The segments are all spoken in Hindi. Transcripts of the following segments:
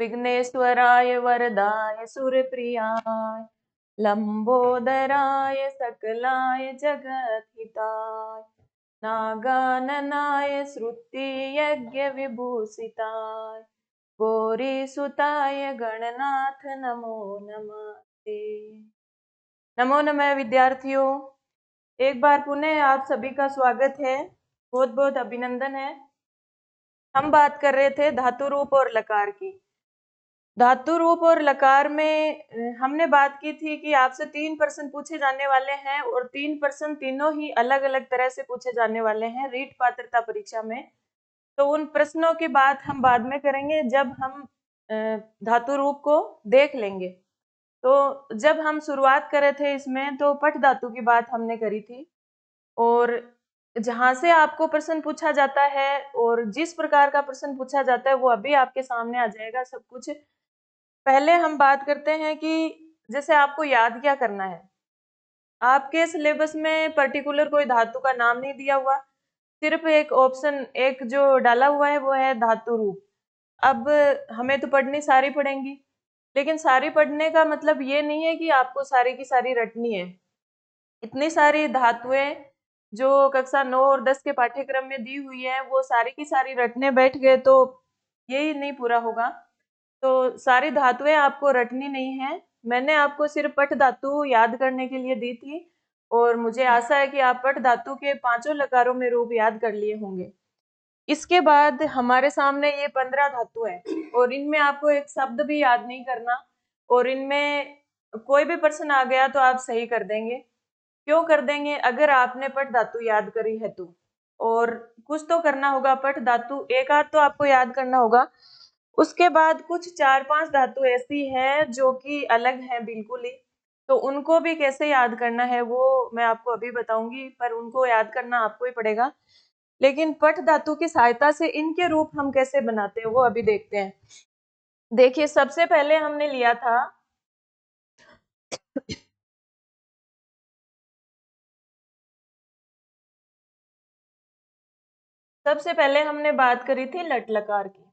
विघ्नेश्वराय वरदाय सुरप्रियाय लंबोदराय सकलाय जगद्हिताय नागाननाय श्रुतियज्ञ विभूषिताय गौरीसुताय गणनाथ नमो नमस्ते। नमो नमः विद्यार्थियों, एक बार पुनः आप सभी का स्वागत है, बहुत बहुत अभिनंदन है। हम बात कर रहे थे धातु रूप और लकार की। धातु रूप और लकार में हमने बात की थी कि आपसे 3 प्रश्न पूछे जाने वाले हैं और 3 प्रश्न तीनों ही अलग अलग तरह से पूछे जाने वाले हैं रीट पात्रता परीक्षा में। तो उन प्रश्नों की बात हम बाद में करेंगे जब हम धातु रूप को देख लेंगे। तो जब हम शुरुआत कर रहे थे इसमें तो पट धातु की बात हमने करी थी और जहां से आपको प्रश्न पूछा जाता है और जिस प्रकार का प्रश्न पूछा जाता है वो अभी आपके सामने आ जाएगा सब कुछ। पहले हम बात करते हैं कि जैसे आपको याद क्या करना है। आपके सिलेबस में पर्टिकुलर कोई धातु का नाम नहीं दिया हुआ, सिर्फ एक ऑप्शन एक जो डाला हुआ है वो है धातु रूप। अब हमें तो पढ़नी सारी पड़ेंगी, लेकिन सारी पढ़ने का मतलब ये नहीं है कि आपको सारी की सारी रटनी है। इतनी सारी धातुएं जो कक्षा 9 और 10 के पाठ्यक्रम में दी हुई है वो सारी की सारी रटने बैठ गए तो यही नहीं पूरा होगा। तो सारी धातुएं आपको रटनी नहीं है, मैंने आपको सिर्फ पट धातु याद करने के लिए दी थी और मुझे आशा है कि आप पट धातु के 5 लकारों में रूप याद कर लिए होंगे। इसके बाद हमारे सामने ये 15 धातु है और इनमें आपको एक शब्द भी याद नहीं करना और इनमें कोई भी प्रश्न आ गया तो आप सही कर देंगे। क्यों कर देंगे? अगर आपने पट धातु याद करी है तो, और कुछ तो करना होगा। पट धातु एक आध तो आपको याद करना होगा। उसके बाद कुछ 4-5 धातु ऐसी है जो कि अलग है बिल्कुल ही, तो उनको भी कैसे याद करना है वो मैं आपको अभी बताऊंगी, पर उनको याद करना आपको ही पड़ेगा। लेकिन पट धातु की सहायता से इनके रूप हम कैसे बनाते हैं वो अभी देखते हैं। देखिए, सबसे पहले हमने लिया था सबसे पहले हमने बात करी थी लट लकार की।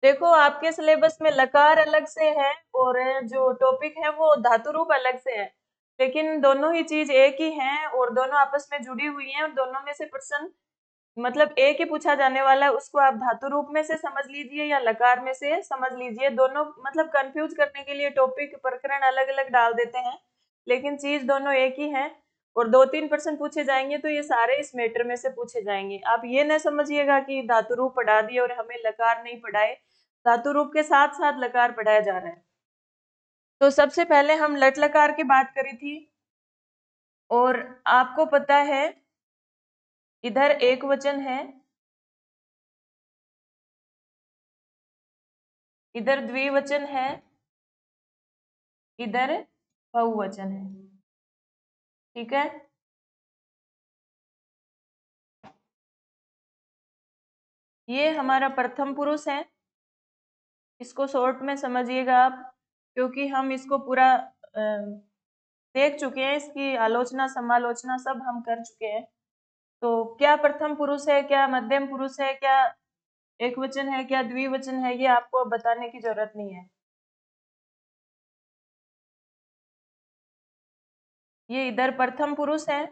देखो, आपके सिलेबस में लकार अलग से है और जो टॉपिक है वो धातु रूप अलग से है, लेकिन दोनों ही चीज एक ही है और दोनों आपस में जुड़ी हुई हैं और दोनों में से प्रश्न मतलब एक ही पूछा जाने वाला है। उसको आप धातु रूप में से समझ लीजिए या लकार में से समझ लीजिए, दोनों मतलब कंफ्यूज करने के लिए टॉपिक प्रकरण अलग अलग डाल देते हैं, लेकिन चीज दोनों एक ही है। और 2-3 प्रश्न पूछे जाएंगे तो ये सारे इस मैटर में से पूछे जाएंगे। आप ये न समझिएगा कि धातु रूप पढ़ा दिए और हमें लकार नहीं पढ़ाए, धातु रूप के साथ साथ लकार पढ़ाया जा रहा है। तो सबसे पहले हम लट लकार की बात करी थी और आपको पता है इधर एक वचन है, इधर द्विवचन है, इधर बहुवचन है। ठीक है, ये हमारा प्रथम पुरुष है। इसको शॉर्ट में समझिएगा आप, क्योंकि हम इसको पूरा देख चुके हैं, इसकी आलोचना समालोचना सब हम कर चुके हैं। तो क्या प्रथम पुरुष है, क्या मध्यम पुरुष है, क्या एक वचन है, क्या द्विवचन है, ये आपको अब बताने की जरूरत नहीं है। ये इधर प्रथम पुरुष है,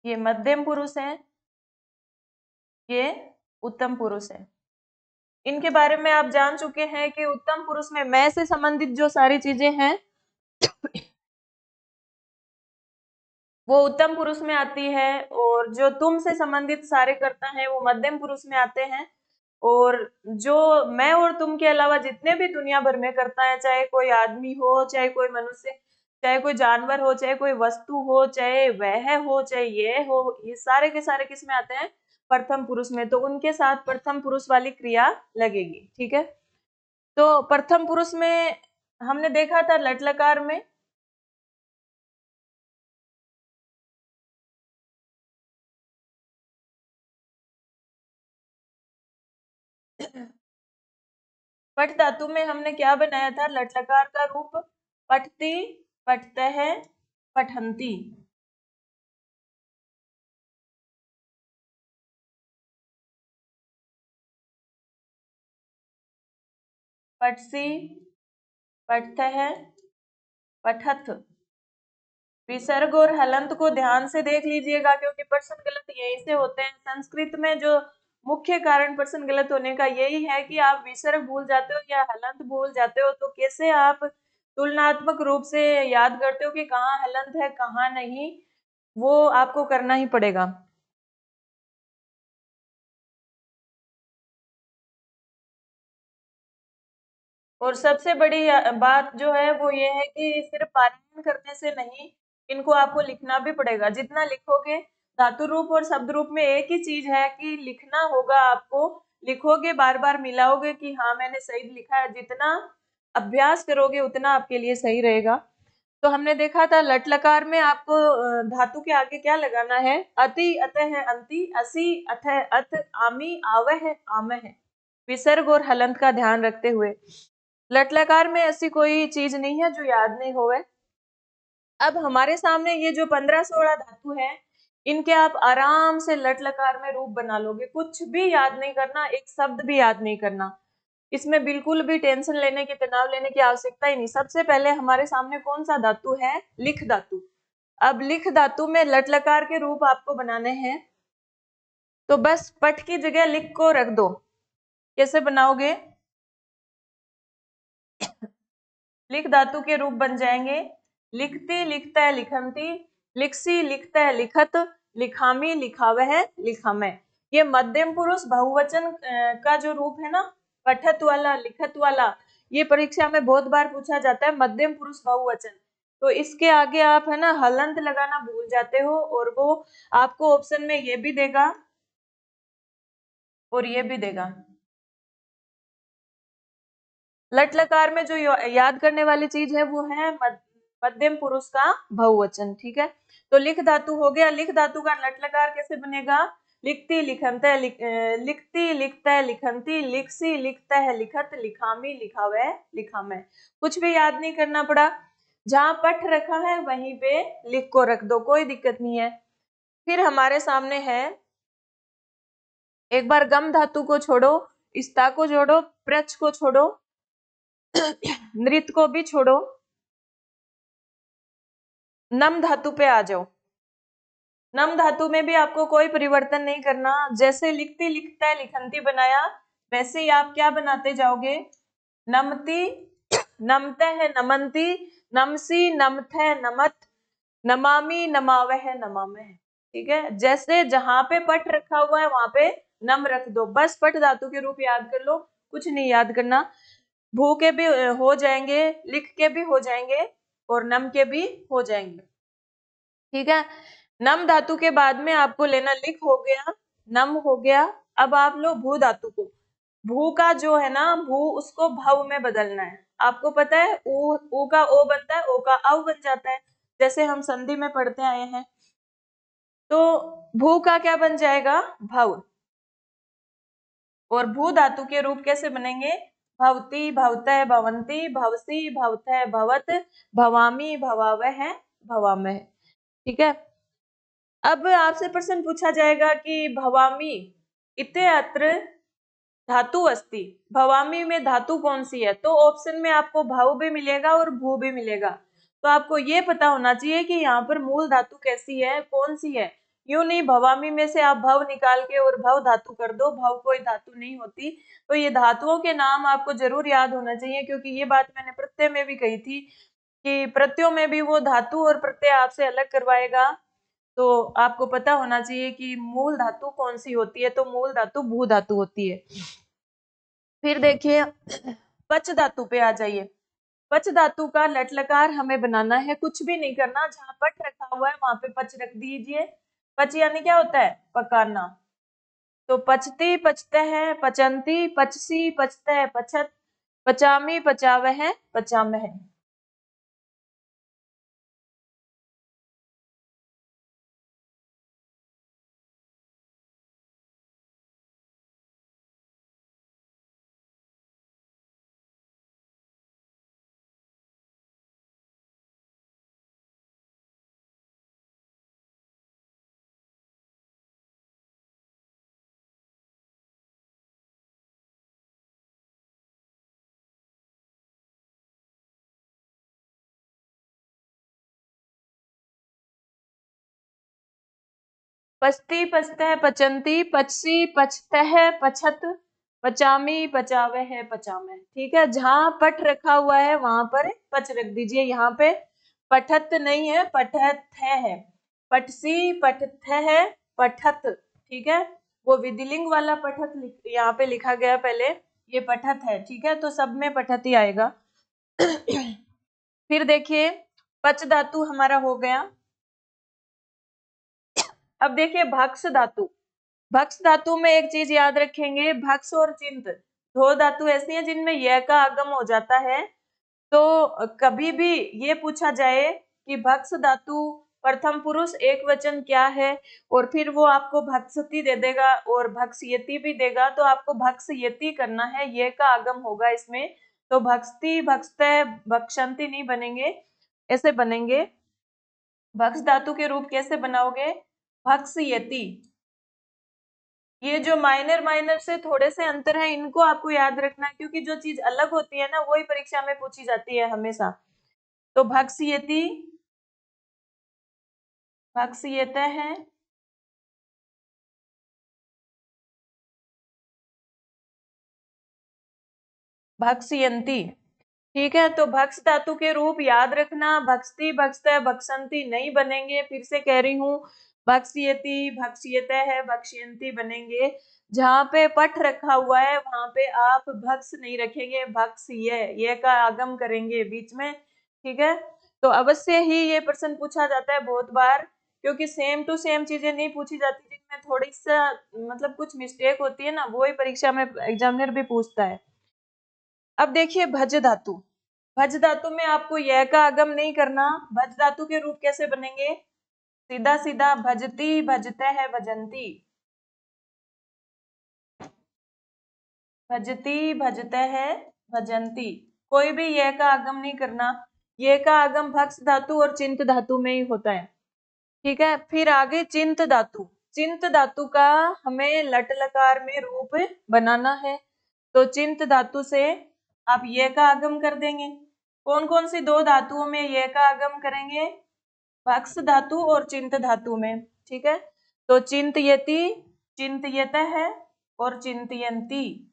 ये मध्यम पुरुष है, ये उत्तम पुरुष है। इनके बारे में आप जान चुके हैं कि उत्तम पुरुष में मैं से संबंधित जो सारी चीजें हैं वो उत्तम पुरुष में आती है और जो तुम से संबंधित सारे कर्ता हैं वो मध्यम पुरुष में आते हैं। और जो मैं और तुम के अलावा जितने भी दुनिया भर में करता है, चाहे कोई आदमी हो, चाहे कोई मनुष्य, चाहे कोई जानवर हो, चाहे कोई वस्तु हो, चाहे वह हो, चाहे ये हो, ये सारे के सारे किस में आते हैं? प्रथम पुरुष में। तो उनके साथ प्रथम पुरुष वाली क्रिया लगेगी। ठीक है, तो प्रथम पुरुष में हमने देखा था लट लकार में पट धातु में हमने क्या बनाया था? लट लकार का रूप पठती, पठतः, पठंती। पटसी, पठ्य, पठत। विसर्ग और हलंत को ध्यान से देख लीजिएगा, क्योंकि प्रश्न गलत यही से होते हैं। संस्कृत में जो मुख्य कारण प्रश्न गलत होने का यही है कि आप विसर्ग भूल जाते हो या हलंत भूल जाते हो। तो कैसे आप तुलनात्मक रूप से याद करते हो कि कहाँ हलंत है कहाँ नहीं, वो आपको करना ही पड़ेगा। और सबसे बड़ी बात जो है वो ये है कि सिर्फ पारायण करने से नहीं, इनको आपको लिखना भी पड़ेगा। जितना लिखोगे, धातु रूप और शब्द रूप में एक ही चीज है कि लिखना होगा आपको। लिखोगे, बार बार मिलाओगे कि हाँ मैंने सही लिखा है। जितना अभ्यास करोगे उतना आपके लिए सही रहेगा। तो हमने देखा था लट लकार में आपको धातु के आगे क्या लगाना है, अति, अतः, अंति, असी, अथ, अथ, आमी, आवह, आमह। विसर्ग और हलंत का ध्यान रखते हुए। लट लकार में ऐसी कोई चीज नहीं है जो याद नहीं होवे। अब हमारे सामने ये जो 15-16 धातु है, इनके आप आराम से लट लकार में रूप बना लोगे। कुछ भी याद नहीं करना, एक शब्द भी याद नहीं करना। इसमें बिल्कुल भी टेंशन लेने की, तनाव लेने की आवश्यकता ही नहीं। सबसे पहले हमारे सामने कौन सा धातु है, लिख धातु। अब लिख धातु में लट लकार के रूप आपको बनाने हैं, तो बस पट की जगह लिख को रख दो। कैसे बनाओगे, लिख धातु के रूप बन जाएंगे लिखती, लिखता, लिखंती, लिखसी, लिखता, लिखत, लिखामी, लिखावह, लिखामय। ये मध्यम पुरुष बहुवचन का जो रूप है ना, पठत वाला, लिखत वाला, ये परीक्षा में बहुत बार पूछा जाता है, मध्यम पुरुष बहुवचन। तो इसके आगे आप है ना हलंत लगाना भूल जाते हो, और वो आपको ऑप्शन में ये भी देगा और ये भी देगा। लट लकार में जो याद करने वाली चीज है वो है मध्यम पुरुष का बहुवचन। ठीक है, तो लिख धातु हो गया। लिख धातु का लट लकार कैसे बनेगा, लिखती, लिखनते, लिखती, लिखता, लिखंती, लिखसी, लिखता है, लिखत, लिखामी, लिखावे, लिखामे। कुछ भी याद नहीं करना पड़ा, जहां पठ रखा है वहीं पे लिख को रख दो, कोई दिक्कत नहीं है। फिर हमारे सामने है, एक बार गम धातु को छोड़ो, स्था को जोड़ो, प्रच को छोड़ो, नृत्य को भी छोड़ो, नम धातु पे आ जाओ। नम धातु में भी आपको कोई परिवर्तन नहीं करना। जैसे लिखती, लिखता, लिखंती बनाया, वैसे ही आप क्या बनाते जाओगे, नमती, नमते है, नमंती, नमसी, नमथे, नमत, नमामि, नमावह, नमामह। ठीक है, जैसे जहां पे पट रखा हुआ है वहां पे नम रख दो। बस पट धातु के रूप याद कर लो, कुछ नहीं याद करना। भू के भी हो जाएंगे, लिख के भी हो जाएंगे, और नम के भी हो जाएंगे। ठीक है, नम धातु के बाद में आपको लेना, लिख हो गया, नम हो गया। अब आप लो भू धातु को। भू का जो है ना, भू, उसको भव में बदलना है। आपको पता है ऊ का ओ बनता है, ओ का अव बन जाता है, जैसे हम संधि में पढ़ते आए हैं। तो भू का क्या बन जाएगा, भव। और भू धातु के रूप कैसे बनेंगे, भवती, भवतः, भवंती, भवसी, भवतः, भवत, भवामी, भवावह, भवामह। ठीक है, अब आपसे प्रश्न पूछा जाएगा कि भवामी इते अत्र धातु अस्ति, भवामी में धातु कौन सी है। तो ऑप्शन में आपको भव भी मिलेगा और भू भी मिलेगा। तो आपको ये पता होना चाहिए कि यहाँ पर मूल धातु कैसी है, कौन सी है। यूं नहीं भवामी में से आप भव निकाल के और भव धातु कर दो, भव कोई धातु नहीं होती। तो ये धातुओं के नाम आपको जरूर याद होना चाहिए, क्योंकि ये बात मैंने प्रत्यय में भी कही थी कि प्रत्ययों में भी वो धातु और प्रत्यय आपसे अलग करवाएगा। तो आपको पता होना चाहिए कि मूल धातु कौन सी होती है। तो मूल धातु भू धातु होती है। फिर देखिए पच धातु पे आ जाइए। पच धातु का लट लकार हमें बनाना है, कुछ भी नहीं करना, जहां पट रखा हुआ है वहां पे पच रख दीजिए। पच यानी क्या होता है, पकाना। तो पचती, पचते हैं, पचंती, पचसी, पचते, पचत, पचामी, पचावह, पचामह। पचती पचतः पचंती, पचसी पचतः पचत, पचामी पचावह पचामे। ठीक है, जहां पट रखा हुआ है वहां पर पच रख दीजिए। यहाँ पे पठत नहीं है, पठत है। पटसी पठत है, पठत। ठीक है, वो विधिलिंग वाला पठत यहाँ पे लिखा गया पहले, ये पठत है। ठीक है, तो सब में पठत ही आएगा। फिर देखिए पच धातु हमारा हो गया। अब देखिए भक्ष धातु। भक्ष धातु में एक चीज याद रखेंगे, भक्ष और चिंत दो धातु ऐसी हैं जिनमें य का आगम हो जाता है। तो कभी भी ये पूछा जाए कि भक्ष धातु प्रथम पुरुष एक वचन क्या है, और फिर वो आपको भक्षति दे देगा और भक्षयति भी देगा, तो आपको भक्षयति करना है, ये का आगम होगा इसमें। तो भक्ति भक्षते भक्षंती नहीं बनेंगे, ऐसे बनेंगे। भक्ष धातु के रूप कैसे बनाओगे, भक्षयति। ये जो माइनर माइनर से थोड़े से अंतर है, इनको आपको याद रखना है, क्योंकि जो चीज अलग होती है ना वही परीक्षा में पूछी जाती है हमेशा। तो भक्षयति, भक्षयत है, भक्षयंती। ठीक है, तो भक्ष धातु के रूप याद रखना, भक्षती भक्षत भक्षंती नहीं बनेंगे। फिर से कह रही हूँ, भक्षयति भक्षयत है, भक्षयंती बनेंगे। जहां पे पठ रखा हुआ है वहां पे आप भक्ष नहीं रखेंगे, भक्ष ये का आगम करेंगे बीच में। ठीक है, तो अवश्य ही ये प्रश्न पूछा जाता है बहुत बार, क्योंकि सेम टू सेम चीजें नहीं पूछी जाती, जिनमें थोड़ी सा मतलब कुछ मिस्टेक होती है ना, वो ही परीक्षा में एग्जामिनर भी पूछता है। अब देखिए भज धातु। भज धातु में आपको यह का आगम नहीं करना। भज धातु के रूप कैसे बनेंगे, सीधा सीधा भजती भजते है भजंती, भजती भजते है भजंती। कोई भी यह का आगम नहीं करना। ये का आगम भक्ष धातु और चिंत धातु में ही होता है। ठीक है, फिर आगे चिंत धातु। चिंत धातु का हमें लट लकार में रूप बनाना है, तो चिंत धातु से आप ये का आगम कर देंगे। कौन कौन सी दो धातुओं में ये का आगम करेंगे, भक्ष धातु और चिंत धातु में। ठीक है, तो चिंतयति, चिंतयत है और चिंतयंती।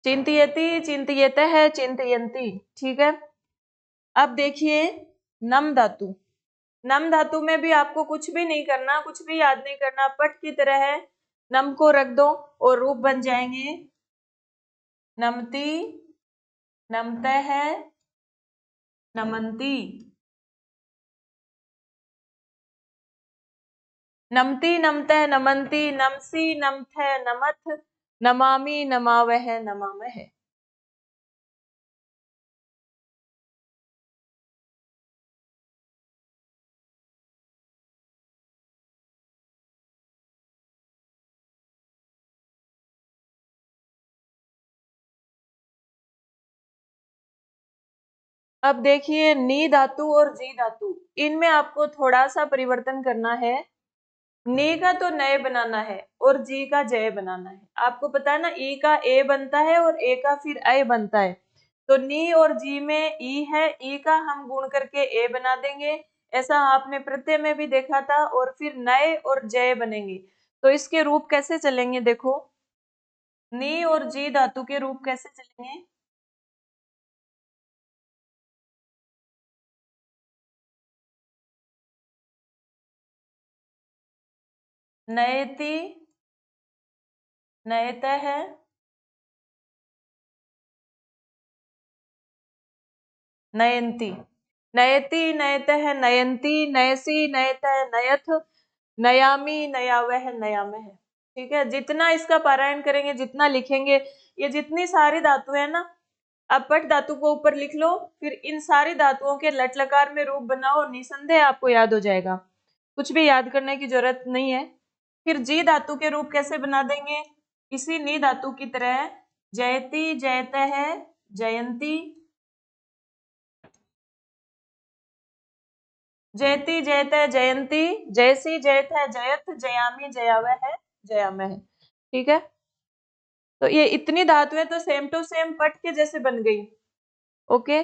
चिंतयति, चिंतयत है, चिंतयंती। ठीक है, अब देखिए नम धातु। नम धातु में भी आपको कुछ भी नहीं करना, कुछ भी याद नहीं करना, पट की तरह है, नम को रख दो और रूप बन जाएंगे नमती, नमते है, नमंती। नमती नमते नमंती, नमसी नमथे नमथ, नमामि नमावह नमामह। अब देखिए नी धातु और जी धातु, इनमें आपको थोड़ा सा परिवर्तन करना है। नी का तो नए बनाना है और जी का जय बनाना है। आपको पता है ना, ई का ए बनता है और ए का फिर अय बनता है। तो नी और जी में ई है, ई का हम गुण करके ए बना देंगे। ऐसा आपने प्रत्यय में भी देखा था। और फिर नए और जय बनेंगे। तो इसके रूप कैसे चलेंगे, देखो नी और जी धातु के रूप कैसे चलेंगे। नयति, नयत है, नयंती। नयति नयत है, नयंती, नयसी नयत है, नयथ, नयामी नयावह नयामह। ठीक है, जितना इसका पारायण करेंगे, जितना लिखेंगे, ये जितनी सारी धातु है ना, अब पट धातु को ऊपर लिख लो, फिर इन सारी धातुओं के लट लकार में रूप बनाओ, निसंदेह आपको याद हो जाएगा, कुछ भी याद करने की जरूरत नहीं है। फिर जी धातु के रूप कैसे बना देंगे, इसी नी धातु की तरह जयति जयत है, जयंती, जयति जयत है, जयंती, जयसी जयत है, जयत, जयामी जयावह है, जयामह। ठीक है, तो ये इतनी धातुएं तो सेम टू सेम पट के जैसे बन गई। ओके,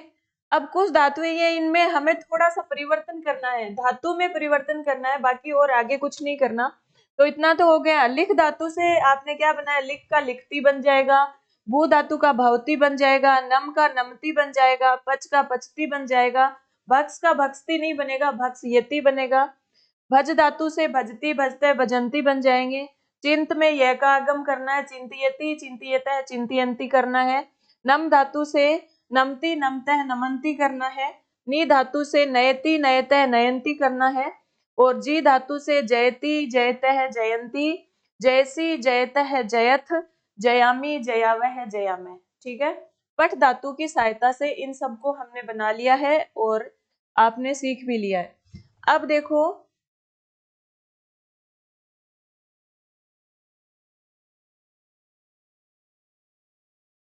अब कुछ धातुएं ये, इनमें हमें थोड़ा सा परिवर्तन करना है, धातु में परिवर्तन करना है, बाकी और आगे कुछ नहीं करना। तो इतना तो हो गया। लिख धातु से आपने क्या बनाया, लिख का लिखती बन जाएगा, भू धातु का भवती बन जाएगा, नम का नमती बन जाएगा, पच का पचती बन जाएगा, भक्स का भक्सती नहीं बनेगा, भक्सयती बनेगा। भज धातु से भजती भजते भजंती बन जाएंगे। चिंत में यह का आगम करना है, चिंतयति चिंतयतः चिंतयंती करना है। नम धातु से नमती नमतः नमंती करना है। नी धातु से नयति नयतः नयंती करना है। और जी धातु से जयति जयतः जयंती, जयसी जयतः जयथ, जयामी जयावह जयामय। ठीक है, पठ धातु की सहायता से इन सबको हमने बना लिया है और आपने सीख भी लिया है। अब देखो,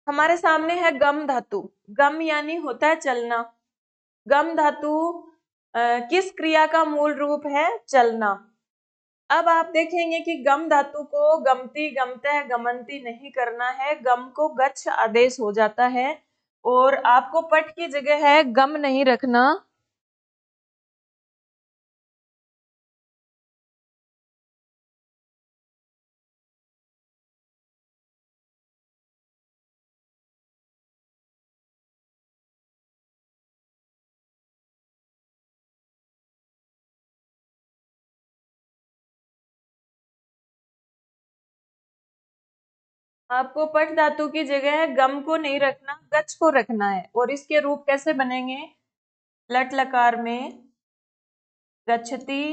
हमारे सामने है गम धातु। गम यानी होता है चलना। गम धातु किस क्रिया का मूल रूप है, चलना। अब आप देखेंगे कि गम धातु को गमती गमतः गमंती नहीं करना है, गम को गच्छ आदेश हो जाता है। और आपको पट की जगह है गम नहीं रखना, आपको पट धातु की जगह है गम को नहीं रखना, गच्छ को रखना है। और इसके रूप कैसे बनेंगे, लट लकार में गच्छति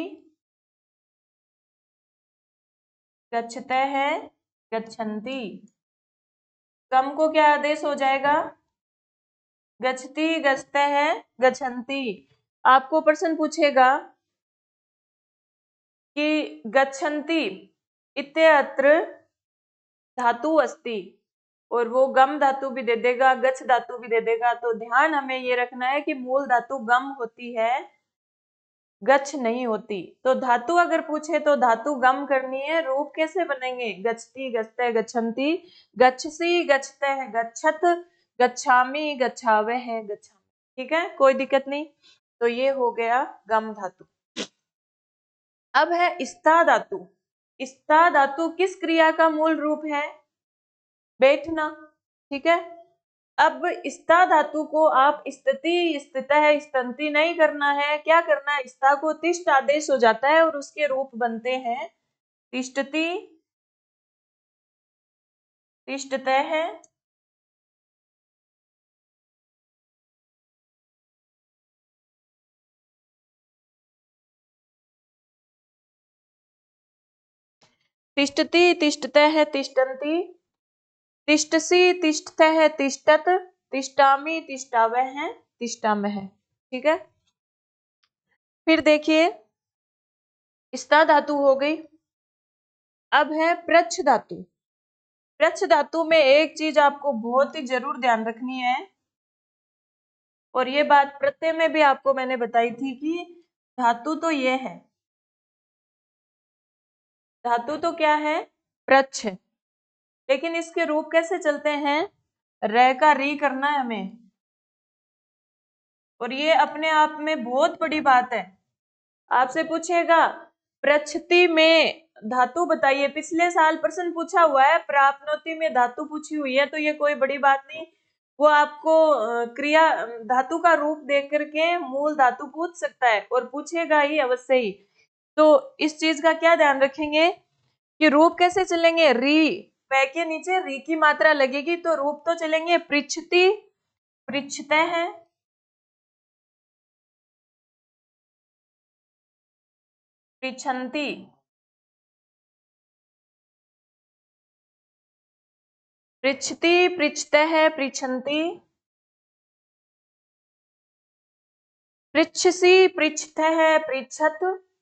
गच्छतः गच्छन्ति। गम को क्या आदेश हो जाएगा, गच्छति गच्छतः गच्छन्ति। आपको प्रश्न पूछेगा कि गच्छन्ति इत्यत्र धातु अस्ति, और वो गम धातु भी दे देगा, गच्छ धातु भी दे देगा। तो ध्यान हमें ये रखना है कि मूल धातु गम होती है, गच्छ नहीं होती। तो धातु अगर पूछे तो धातु गम करनी है। रूप कैसे बनेंगे, गच्छति गच्छते गच्छन्ति, गच्छसि गच्छते गच्छत, गच्छामि गच्छावह गच्छामि। ठीक है, कोई दिक्कत नहीं। तो ये हो गया गम धातु। अब है स्था धातु। स्था धातु किस क्रिया का मूल रूप है, बैठना। ठीक है, अब स्था धातु को आप स्थिति स्थितः स्तंति नहीं करना है, क्या करना है, स्था को तिष्ठ आदेश हो जाता है और उसके रूप बनते हैं तिष्ठति तिष्ठतः तिष्ठति तिष्ठतः तिष्ठन्ति, तिष्ठसि तिष्ठतः तिष्ठत, तिष्ठामि तिष्ठावह तिष्ठामः। ठीक है, फिर देखिए स्था धातु हो गई। अब है प्रच्छ धातु। प्रच्छ धातु में एक चीज आपको बहुत ही जरूर ध्यान रखनी है, और ये बात प्रत्यय में भी आपको मैंने बताई थी कि धातु तो ये है, धातु तो क्या है, प्रच्छ। लेकिन इसके रूप कैसे चलते हैं, रे का री करना है हमें। और ये अपने आप में बहुत बड़ी बात है। आपसे पूछेगा प्रच्छति में धातु बताइए, पिछले साल प्रश्न पूछा हुआ है, प्राप्नोति में धातु पूछी हुई है, तो ये कोई बड़ी बात नहीं। वो आपको क्रिया धातु का रूप देख करके मूल धातु पूछ सकता है, और पूछेगा ही अवश्य ही। तो इस चीज का क्या ध्यान रखेंगे कि रूप कैसे चलेंगे, री, पै के नीचे री की मात्रा लगेगी, तो रूप तो चलेंगे पृच्छति पृच्छते हैं, पृच्छन्ति, पृच्छति पृच्छते हैं पृच्छन्ति, पृच्छसि पृच्छतः पृच्छत,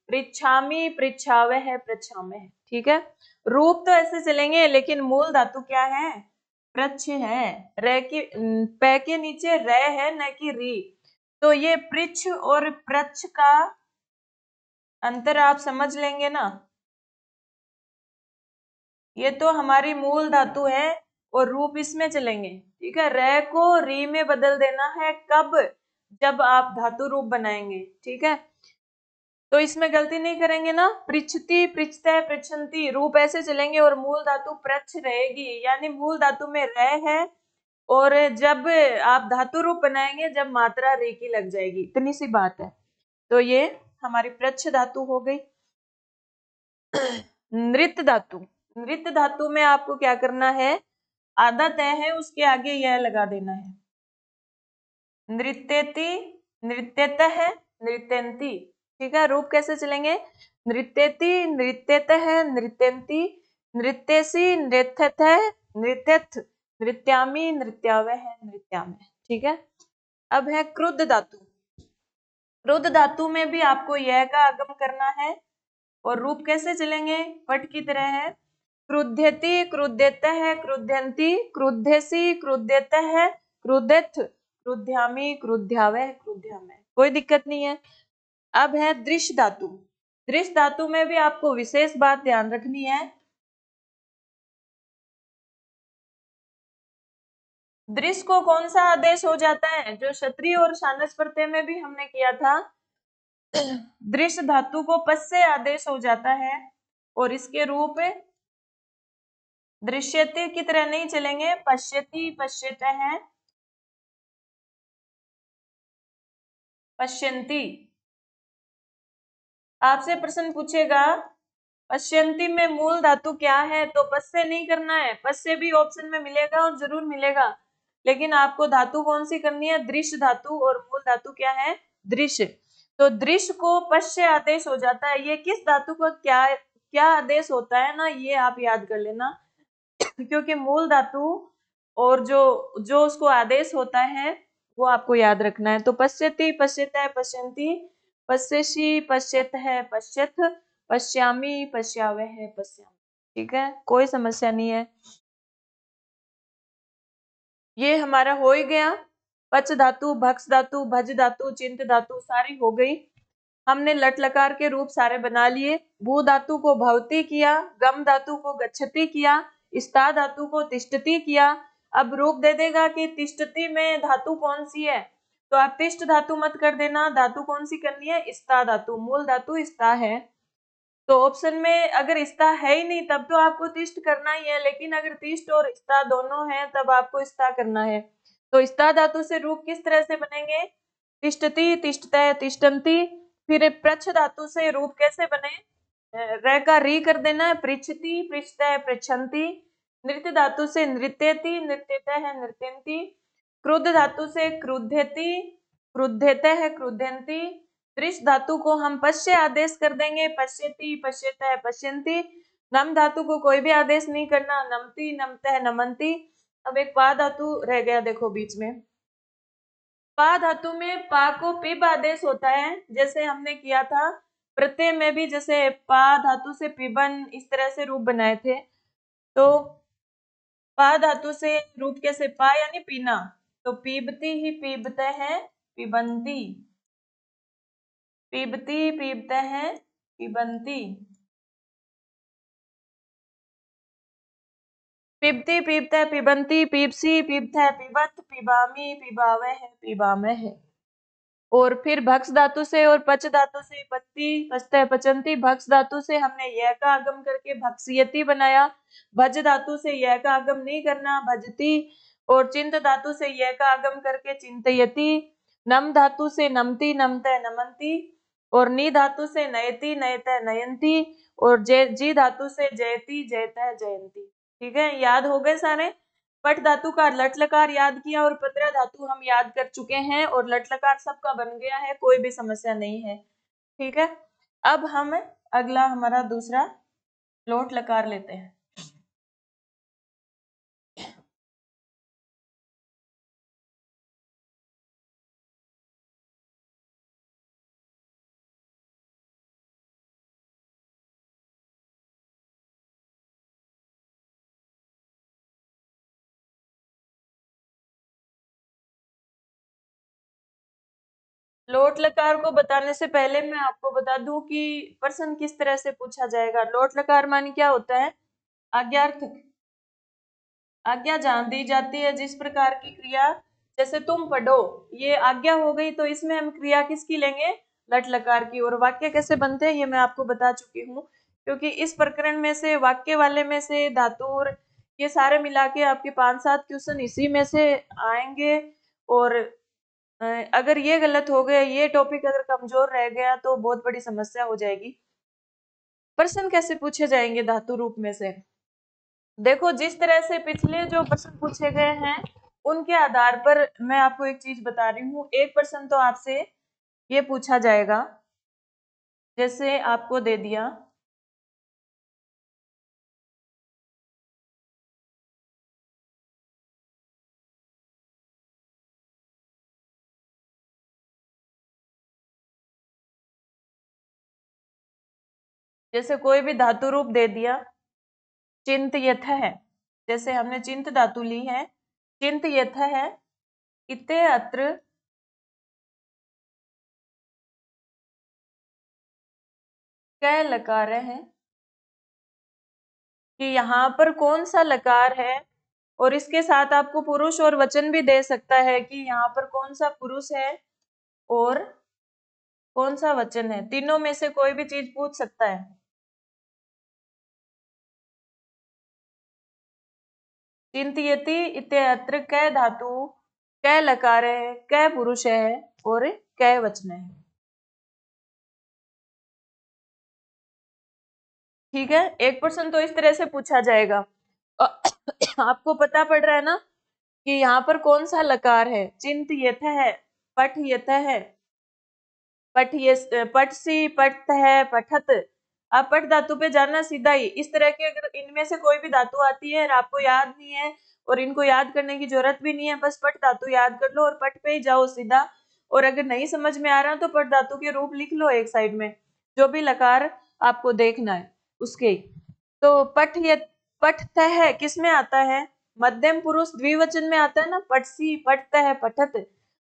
पृच्छामि पृच्छावह पृच्छामः। ठीक है, रूप तो ऐसे चलेंगे, लेकिन मूल धातु क्या है, प्रच्छ है। रे की पै के नीचे रे है, न कि री। तो ये पृच्छ और प्रच्छ का अंतर आप समझ लेंगे ना। ये तो हमारी मूल धातु है, और रूप इसमें चलेंगे। ठीक है, रे को री में बदल देना है कब? जब आप धातु रूप बनाएंगे। ठीक है, तो इसमें गलती नहीं करेंगे ना। पृछति, पृछते, पृछन्ति रूप ऐसे चलेंगे और मूल धातु प्रच्छ रहेगी, यानी मूल धातु में रे है और जब आप धातु रूप बनाएंगे जब मात्रा रे की लग जाएगी, इतनी सी बात है। तो ये हमारी प्रच्छ धातु हो गई। नृत्य धातु, नृत्य धातु में आपको क्या करना है, आधा तय है उसके आगे यह लगा देना है। नृत्यति, नृत्यतः, नृत्यन्ति। ठीक है, रूप कैसे चलेंगे, नृत्यति, नृत्यतः, नृत्यन्ति, नृत्यसि, नृत्यतः, नृत्यथ, नृत्यामि, नृत्यावः, नृत्यामः। ठीक है, अब है क्रुद्ध धातु। क्रुद्ध धातु में भी आपको यह का आगम करना है और रूप कैसे चलेंगे, पट की तरह है। क्रुध्यति, क्रुध्यतः, क्रुध्यन्ति, क्रुध्यसि, क्रुध्यतः, क्रुध्यथ, क्रुध्यामि, क्रुध्यावः, क्रुध्यामः। कोई दिक्कत नहीं है। अब है दृश्य धातु। दृश्य धातु में भी आपको विशेष बात ध्यान रखनी है। दृश्य को कौन सा आदेश हो जाता है, जो क्षत्रिय और शानस प्रत्यय में भी हमने किया था। दृश्य धातु को पस से आदेश हो जाता है और इसके रूप दृश्यति की तरह नहीं चलेंगे। पश्यति, पश्यतः, पश्यन्ति। आपसे प्रश्न पूछेगा पश्यन्ति में मूल धातु क्या है, तो पस से नहीं करना है। पस से भी ऑप्शन में मिलेगा और जरूर मिलेगा, लेकिन आपको धातु कौन सी करनी है, दृश्य धातु, और मूल धातु क्या है, दृश्य। तो दृश्य को पस से आदेश हो जाता है। ये किस धातु का क्या क्या आदेश होता है ना, ये आप याद कर लेना। क्योंकि मूल धातु और जो जो उसको आदेश होता है वो आपको याद रखना है। तो पश्यति, पश्यतः, पश्यन्ति, पश्यसि, पश्यतः, पश्यथ, पश्यामि, पश्यावः, पश्यामि। ठीक है, कोई समस्या नहीं है। ये हमारा हो ही गया। पच धातु, भक्ष धातु, भज धातु, चिंत धातु सारी हो गई। हमने लट लकार के रूप सारे बना लिए। भू धातु को भवती किया, गम धातु को गच्छति किया, स्था धातु को तिष्ठति किया। अब रूप दे देगा कि तिष्ठति में धातु कौन सी है, तो आप तिष्ठ धातु मत कर देना। धातु कौन सी करनी है, स्था धातु। मूल धातु स्था है, तो ऑप्शन में अगर स्था है ही नहीं तब तो आपको तिष्ठ करना ही है, लेकिन अगर तिष्ठ और स्था दोनों है तब आपको स्था करना है। तो स्था धातु से रूप किस तरह से बनेंगे, तिष्ठति, तिष्ठतः, तिष्ठन्ति। फिर प्रच्छ धातु से रूप कैसे बने, र का री कर देना है, पृच्छति, पृच्छतः, पृच्छन्ति। नृत्य धातु से नृत्यति, नृत्यतः, नृत्यन्ति। क्रुद्ध धातु से क्रुध्यति, क्रुध्यतः, क्रुध्यन्ति। दृश्य धातु को हम पश्य आदेश कर देंगे, पश्यति, पश्यतः, पश्यन्ति। नम धातु को कोई भी आदेश नहीं करना, नमति, नमतः, नमन्ति। अब एक पा धातु रह गया, देखो बीच में। पा धातु में पा को पिब आदेश होता है, जैसे हमने किया था प्रत्यय में भी, जैसे पा धातु से पिबन, इस तरह से रूप बनाए थे। तो पा धातु से रूप कैसे, पा यानी पीना, तो पीबती ही पीबते हैं, पिबंती, पीबती, पीबते हैं, पिबंती। पिबती, पीबते, पिबंती, पीबसी, पीबते, पिबत, पिबामी, पिबावह, पिबामह। और फिर भक्ष धातु से और पच धातु से पत्ती, पचते, पचंती। भक्ष धातु से हमने यह का आगम करके भक्ष्यति बनाया। भज धातु से यह का आगम नहीं करना, भजती। और चिंत धातु से यह का आगम करके चिंतयति। नम धातु से नमती, नमते, नमंती। और नी धातु से नयति, नयते, नयंती। और जी धातु से जयति, जयते, जयंती। ठीक है, याद हो गए सारे। पट धातु का लट लकार याद किया और पत्र धातु हम याद कर चुके हैं और लट लकार सबका बन गया है, कोई भी समस्या नहीं है। ठीक है, अब हम अगला हमारा दूसरा लोट लकार लेते हैं। लोट लकार को बताने से पहले मैं आपको बता दूं कि प्रश्न किस तरह से पूछा जाएगा। लोट लकार मानी क्या होता है, आज्ञार्थक। आज्ञा जान दी जाती है जिस प्रकार की क्रिया, जैसे तुम पढ़ो, ये आज्ञा हो गई, तो इसमें हम क्रिया किसकी लेंगे, लट लकार की। और वाक्य कैसे बनते हैं ये मैं आपको बता चुकी हूँ, क्योंकि इस प्रकरण में से वाक्य वाले में से धातु और ये सारे मिला के आपके 5-7 क्वेश्चन इसी में से आएंगे। और अगर ये गलत हो गया, ये टॉपिक अगर कमजोर रह गया तो बहुत बड़ी समस्या हो जाएगी। प्रश्न कैसे पूछे जाएंगे धातु रूप में से, देखो जिस तरह से पिछले जो प्रश्न पूछे गए हैं उनके आधार पर मैं आपको एक चीज बता रही हूँ। एक प्रश्न तो आपसे ये पूछा जाएगा, जैसे आपको दे दिया जैसे कोई भी धातु रूप दे दिया, चिंत यथ है, जैसे हमने चिंत धातु ली है, चिंत यथ है, इते अत्र क लकार है, कि यहाँ पर कौन सा लकार है। और इसके साथ आपको पुरुष और वचन भी दे सकता है कि यहाँ पर कौन सा पुरुष है और कौन सा वचन है, तीनों में से कोई भी चीज पूछ सकता है। चिंतयति इत्यत्र क धातु, क लकार है, क पुरुष है और क वचन है। ठीक है, एक प्रश्न तो इस तरह से पूछा जाएगा। आपको पता पड़ रहा है ना कि यहाँ पर कौन सा लकार है, चिंत यथ है, पठ यथ है, पठ ये पठ सी पठ है, पठत। आप पठ धातु पे जाना सीधा ही। इस तरह के अगर इनमें से कोई भी धातु आती है और आपको याद नहीं है और इनको याद करने की जरूरत भी नहीं है, बस पठ धातु याद कर लो और पठ पे ही जाओ सीधा। और अगर नहीं समझ में आ रहा तो पठ धातु के रूप लिख लो एक साइड में, जो भी लकार आपको देखना है उसके। तो पठ ये पठत है किस में आता है, मध्यम पुरुष द्विवचन में आता है ना, पठसी पठत है पठत।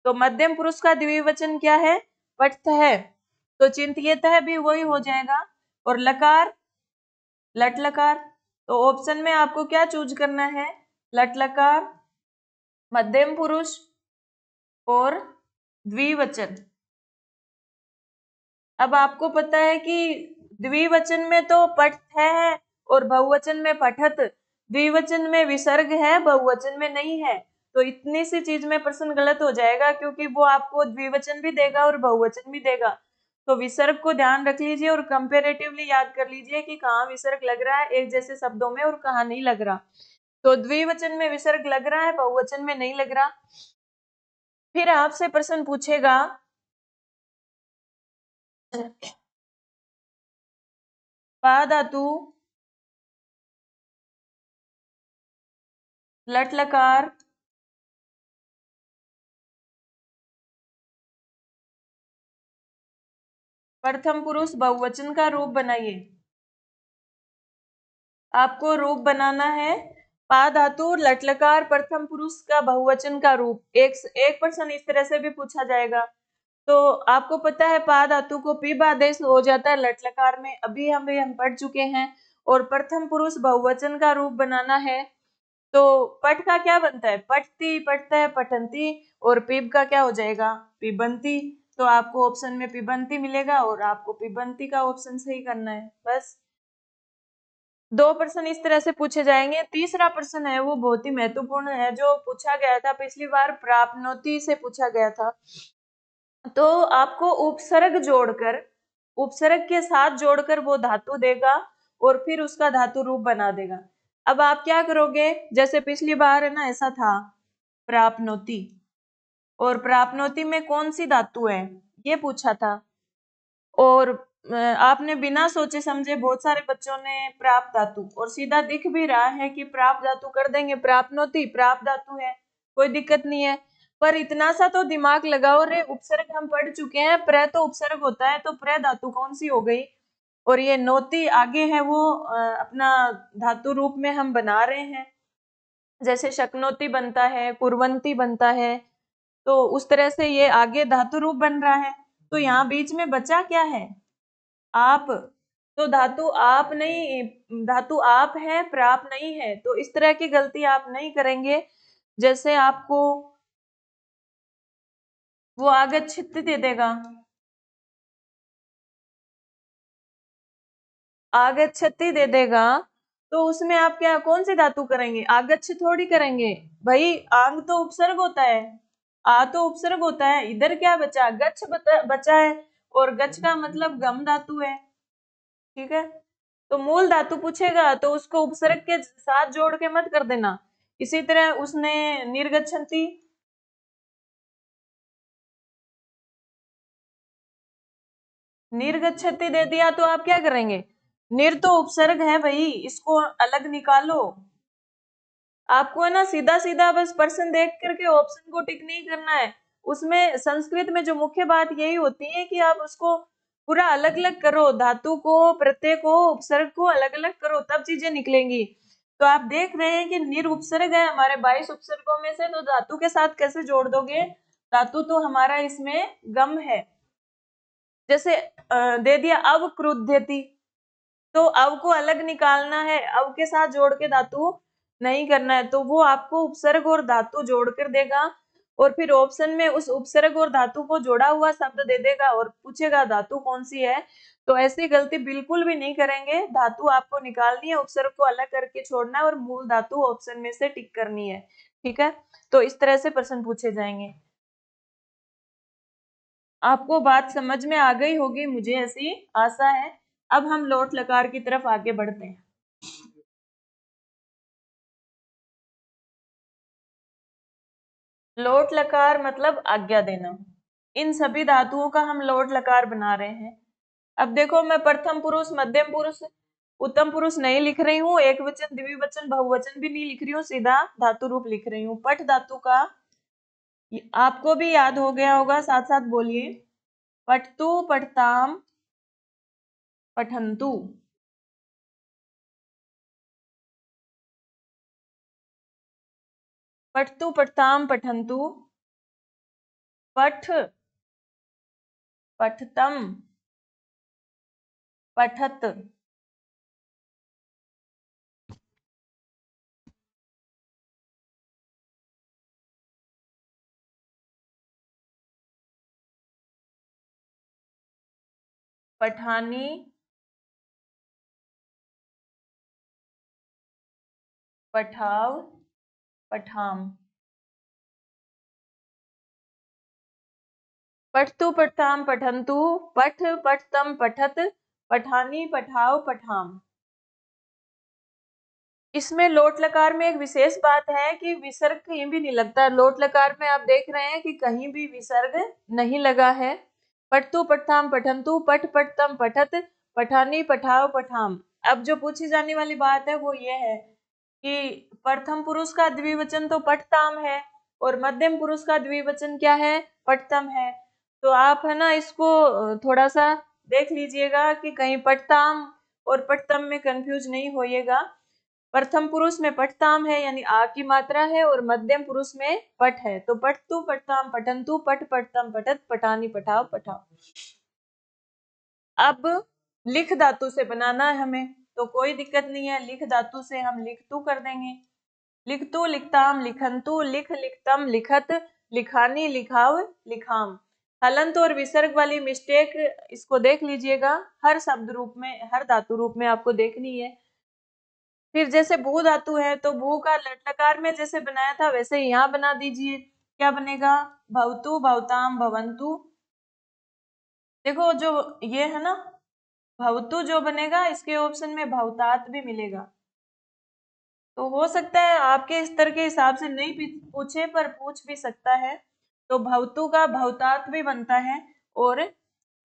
तो मध्यम पुरुष का द्विवचन क्या है, पठत है, तो चिंतित है भी वही हो जाएगा। और लकार लट लकार, तो ऑप्शन में आपको क्या चूज करना है, लट लकार, मध्यम पुरुष और द्विवचन। अब आपको पता है कि द्विवचन में तो पठ है और बहुवचन में पठत, द्विवचन में विसर्ग है, बहुवचन में नहीं है। तो इतनी सी चीज में प्रश्न गलत हो जाएगा, क्योंकि वो आपको द्विवचन भी देगा और बहुवचन भी देगा। तो विसर्ग को ध्यान रख लीजिए और कंपेरेटिवली याद कर लीजिए कि कहाँ विसर्ग लग रहा है एक जैसे शब्दों में और कहाँ नहीं लग रहा। तो द्विवचन में विसर्ग लग रहा है, बहुवचन में नहीं लग रहा। फिर आपसे प्रश्न पूछेगा पा धातु लट लकार प्रथम पुरुष बहुवचन का रूप बनाइए। आपको रूप बनाना है पा धातु लट लकार प्रथम पुरुष का बहुवचन का रूप। एक प्रश्न इस तरह से भी पूछा जाएगा। तो आपको पता है पा धातु को पीब आदेश हो जाता है लट लकार में, अभी हम पढ़ चुके हैं। और प्रथम पुरुष बहुवचन का रूप बनाना है तो पठ का क्या बनता है, पठती पठता है पठंती, और पीब का क्या हो जाएगा, पिबंती। तो आपको ऑप्शन में पिबंती मिलेगा और आपको पिबंती का ऑप्शन सही करना है बस। दो प्रश्न इस तरह से पूछे जाएंगे। तीसरा प्रश्न है वो बहुत ही महत्वपूर्ण है, जो पूछा गया था पिछली बार, प्राप्नोति से पूछा गया था। तो आपको उपसर्ग जोड़कर, उपसर्ग के साथ जोड़कर वो धातु देगा और फिर उसका धातु रूप बना देगा। अब आप क्या करोगे, जैसे पिछली बार है ना ऐसा था, प्राप्नोति, और प्राप्नोति में कौन सी धातु है ये पूछा था। और आपने बिना सोचे समझे बहुत सारे बच्चों ने प्राप्त धातु, और सीधा दिख भी रहा है कि प्राप्त धातु कर देंगे, प्राप्नोति प्राप्त धातु है, कोई दिक्कत नहीं है। पर इतना सा तो दिमाग लगाओ रे, उपसर्ग हम पढ़ चुके हैं, प्र तो उपसर्ग होता है, तो प्र धातु कौन सी हो गई। और ये नोति आगे है वो अपना धातु रूप में हम बना रहे हैं, जैसे शक्नोति बनता है, कुर्वंती बनता है, तो उस तरह से ये आगे धातु रूप बन रहा है। तो यहाँ बीच में बचा क्या है, आप, तो धातु आप नहीं, धातु आप है, प्राप नहीं है। तो इस तरह की गलती आप नहीं करेंगे। जैसे आपको वो आगच्छति दे देगा, आगच्छति दे देगा, तो उसमें आप क्या कौन सी धातु करेंगे? आगच्छ थोड़ी करेंगे भाई। आंग तो उपसर्ग होता है, आ तो उपसर्ग होता है। इधर क्या बचा? गच्छ बचा है, और गच्छ का मतलब गम धातु है। ठीक है, तो मूल धातु पूछेगा तो उसको उपसर्ग के साथ जोड़ के मत कर देना। इसी तरह उसने निर्गच्छन्ति, निर्गच्छति दे दिया तो आप क्या करेंगे? निर तो उपसर्ग है भाई, इसको अलग निकालो। आपको है ना सीधा सीधा बस पर्सन देख करके ऑप्शन को टिक नहीं करना है। उसमें संस्कृत में जो मुख्य बात यही होती है कि आप उसको पूरा अलग अलग करो, धातु को, प्रत्यय को, उपसर्ग को अलग अलग करो, तब चीजें निकलेंगी। तो आप देख रहे हैं कि निर उपसर्ग है हमारे 22 उपसर्गों में से, तो धातु के साथ कैसे जोड़ दोगे? धातु तो हमारा इसमें गम है। जैसे दे दिया अवक्रुध्यति, तो अव को अलग निकालना है, अव के साथ जोड़ के धातु नहीं करना है। तो वो आपको उपसर्ग और धातु जोड़कर देगा, और फिर ऑप्शन में उस उपसर्ग और धातु को जोड़ा हुआ शब्द दे देगा और पूछेगा धातु कौन सी है। तो ऐसी गलती बिल्कुल भी नहीं करेंगे। धातु आपको निकालनी है, उपसर्ग को अलग करके छोड़ना है, और मूल धातु ऑप्शन में से टिक करनी है। ठीक है, तो इस तरह से प्रश्न पूछे जाएंगे। आपको बात समझ में आ गई होगी, मुझे ऐसी आशा है। अब हम लोट लकार की तरफ आगे बढ़ते हैं। लोट लकार मतलब आज्ञा देना। इन सभी धातुओं का हम लोट लकार बना रहे हैं। अब देखो, मैं प्रथम पुरुष, मध्यम पुरुष, उत्तम पुरुष नहीं लिख रही हूँ, एक वचन, द्विवचन, बहुवचन भी नहीं लिख रही हूँ, सीधा धातु रूप लिख रही हूँ। पठ धातु का आपको भी याद हो गया होगा, साथ साथ बोलिए। पठतु, पठताम, पठंतु। पठतु, पठताम, पठंतु। पठ, पठतम, पठत। पठानी, पठाव, पठाम। पठतु, पठताम, पठंतु। पठ, पठतम, पठत। पठानी, पठाव, पठाम। इसमें लोट लकार में एक विशेष बात है कि विसर्ग कहीं भी नहीं लगता। लोट लकार में आप देख रहे हैं कि कहीं भी विसर्ग नहीं लगा है। पठतु, पठताम, पठंतु। पठ, पठतम, पठत। पठानी, पठाव, पठाम। अब जो पूछी जाने वाली बात है वो ये है कि प्रथम पुरुष का द्विवचन तो पठताम है, और मध्यम पुरुष का द्विवचन क्या है? पठतम है। तो आप है ना इसको थोड़ा सा देख लीजिएगा कि कहीं पठताम और पठतम में कंफ्यूज नहीं होइएगा। प्रथम पुरुष में पठताम है, यानी आ की मात्रा है, और मध्यम पुरुष में पठ है। तो पठतु, पठताम, पठंतु। पठ, पठतम, पठत। पठानी, पठाव, पठाव। अब लिख धातु से बनाना है हमें, तो कोई दिक्कत नहीं है, लिख धातु से हम लिखतु कर देंगे। लिखतु, लिखताम, लिखंतु। लिख, लिखतम, लिखत। लिखानी, लिखाव, लिखाम। हलंत और विसर्ग वाली मिस्टेक इसको देख लीजिएगा, हर शब्द रूप में, हर धातु रूप में आपको देखनी है। फिर जैसे भू धातु है, तो भू का लट लकार में जैसे बनाया था वैसे यहाँ बना दीजिए। क्या बनेगा? भवतु, भवताम, भवंतु। देखो जो ये है ना, भवतु जो बनेगा, इसके ऑप्शन में भवतात भी मिलेगा। तो हो सकता है आपके स्तर के हिसाब से नहीं पूछे, पर पूछ भी सकता है। तो भवतु का भवतात भी बनता है, और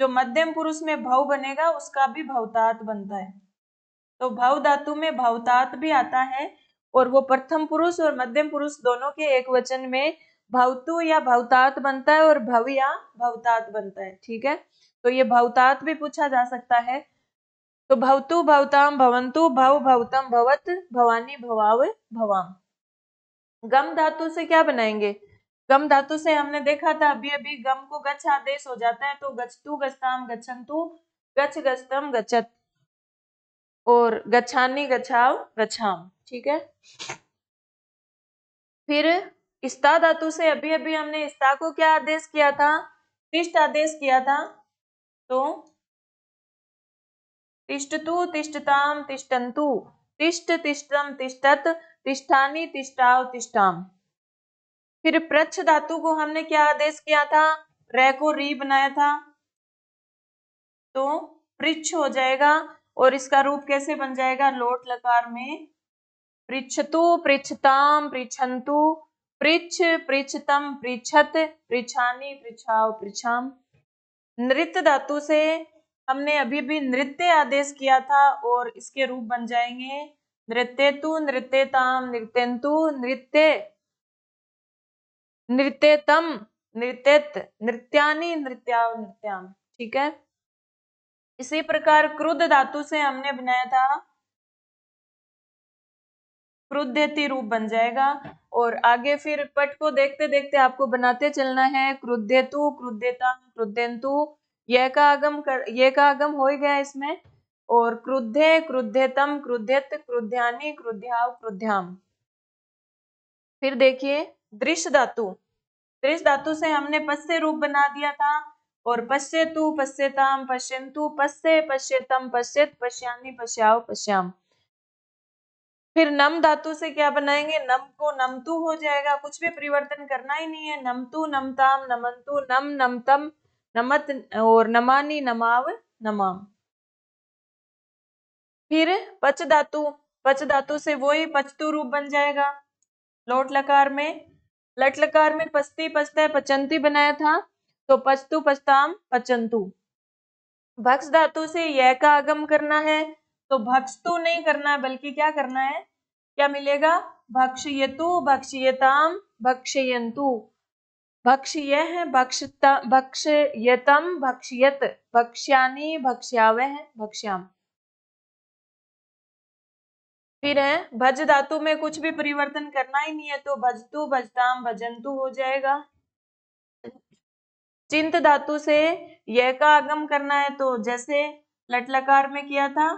जो मध्यम पुरुष में भव बनेगा उसका भी भवतात बनता है। तो भव धातु में भवतात भी आता है, और वो प्रथम पुरुष और मध्यम पुरुष दोनों के एक वचन में भवतु या भवतात बनता है, और भव या भवतात बनता है। ठीक है, तो ये भवतात भी पूछा जा सकता है। तो भवतु, भवताम, भवंतु। भव, भवतम, भवत। भवानी, भवाव, भवाम। गम धातु से क्या बनाएंगे? गम धातु से हमने देखा था अभी अभी, गम को गच्छ आदेश हो जाता है, तो गच्छतु, गच्छताम, गच्छन्तु। गच्छ, गच्छतम, गच्छत। और गच्छानी गच्छाव गच्छाम, ठीक है। फिर स्ता धातु से अभी अभी हमने स्ता को क्या आदेश किया था, तिष्ठ आदेश किया था, तो तिष्ठतु तिष्ठताम तिष्ठन्तु, तिष्ठ तिष्ठम तिष्ठत, तिष्ठानि तिष्ठाव तिष्ठाम। फिर प्रच्छ धातु को हमने क्या आदेश किया था, रे को री बनाया था, तो पृच्छ हो जाएगा। और इसका रूप कैसे बन जाएगा, लोट लकार में पृच्छतु पृच्छताम पृच्छन्तु, पृच्छ पृच्छतम पृच्छत, पृच्छानि पृच्छाव पृच्छाम। नृत्य धातु से हमने अभी भी नृत्य आदेश किया था और इसके रूप बन जाएंगे नृत्यतु नृत्यताम नृत्यन्तु, नृत्य नृत्यतम नृत्यत, नृत्यानि नृत्याव नृत्याम, ठीक है। इसी प्रकार क्रुद्ध धातु से हमने बनाया था क्रुद्धेति, रूप बन जाएगा। और आगे फिर पट को देखते देखते आपको बनाते चलना है, क्रुद्धेतु क्रुद्धेता क्रुद्धेन्तु, यह का आगम हो ही गया इसमें। और क्रुद्धे क्रुद्धेतम क्रुद्धेत क्रुद्ध्यानि क्रुद्ध्याव क्रुद्ध्याम। फिर देखिए दृश्य धातु, दृश्य धातु से हमने पश्य रूप बना दिया था। और पश्यतु पश्यताम पश्यन्तु, पश्य पश्यतम पश्यत, पश्यानि पश्याव पश्याम। फिर नम धातु से क्या बनाएंगे, नम को नमतु हो जाएगा, कुछ भी परिवर्तन करना ही नहीं है। नमतु नमताम नमन्तु, नम नमतम नमत, और नमानि नमाव नमाम। फिर पच धातु, पच धातु से वही पचतु रूप बन जाएगा लोट लकार में। लट लकार में पचती पचते पचंती बनाया था, तो पचतु पचताम पचंतु। भक्ष धातु से यह का आगम करना है, तो भक्षतु नहीं करना है, बल्कि क्या करना है, क्या मिलेगा, भक्षयतु भक्षयताम भक्षयन्तु। भक्ष्य है भक्षता भक्षयतम भक्षयत, भक्ष्यानि भक्ष्यावह भक्ष्याम। फिर है भज धातु में कुछ भी परिवर्तन करना ही नहीं है, तो भजतु भजताम भजन्तु हो जाएगा। चिंत धातु से यह का आगम करना है, तो जैसे लट लकार में किया था,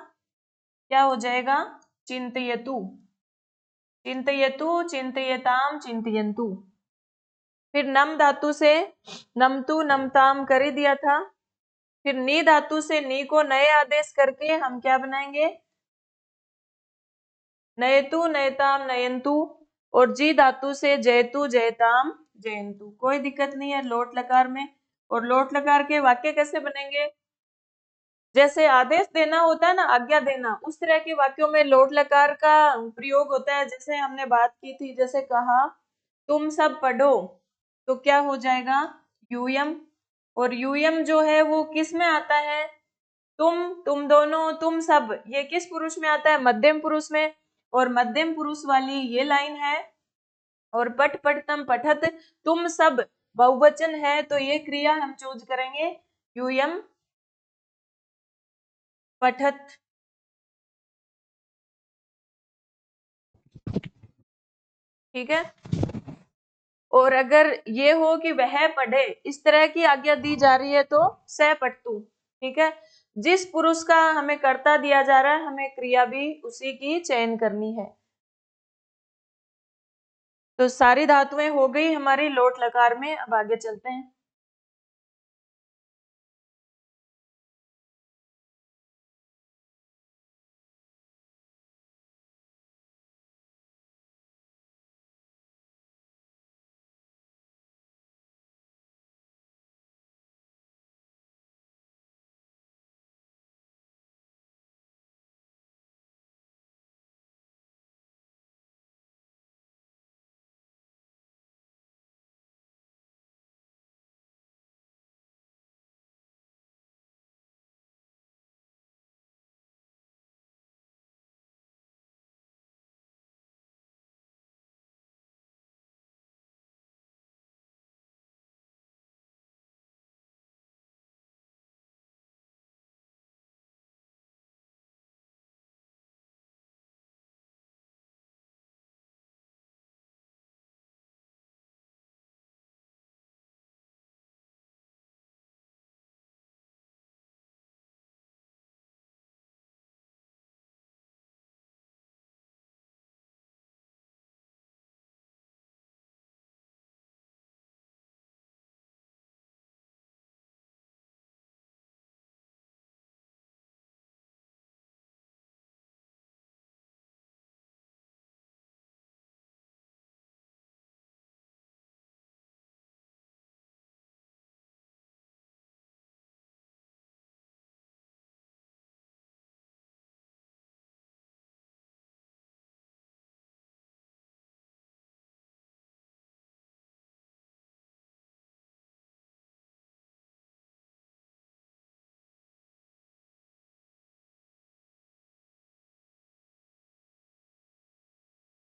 क्या हो जाएगा, चिंतयतु चिंतयतु चिंतयताम चिंतयन्तु। फिर नम धातु से नमतु नमताम कर ही दिया था। फिर नी धातु से नी को नए आदेश करके हम क्या बनाएंगे, नयतु नयताम नयन्तु। और जी धातु से जयतु जयताम जयन्तु। कोई दिक्कत नहीं है लोट लकार में। और लोट लकार के वाक्य कैसे बनेंगे, जैसे आदेश देना होता है ना, आज्ञा देना, उस तरह के वाक्यों में लोट लकार का प्रयोग होता है। जैसे हमने बात की थी, जैसे कहा तुम सब पढ़ो, तो क्या हो जाएगा, यूयम। और यूयम जो है वो किस में आता है, तुम दोनों तुम सब, ये किस पुरुष में आता है, मध्यम पुरुष में। और मध्यम पुरुष वाली ये लाइन है। और पठ पठतम पठत, तुम सब बहुवचन है, तो ये क्रिया हम चूज करेंगे यूयम पठत, ठीक है। और अगर ये हो कि वह पढ़े, इस तरह की आज्ञा दी जा रही है, तो स पठतु, ठीक है। जिस पुरुष का हमें कर्ता दिया जा रहा है, हमें क्रिया भी उसी की चयन करनी है। तो सारी धातुएं हो गई हमारी लोट लकार में। अब आगे चलते हैं।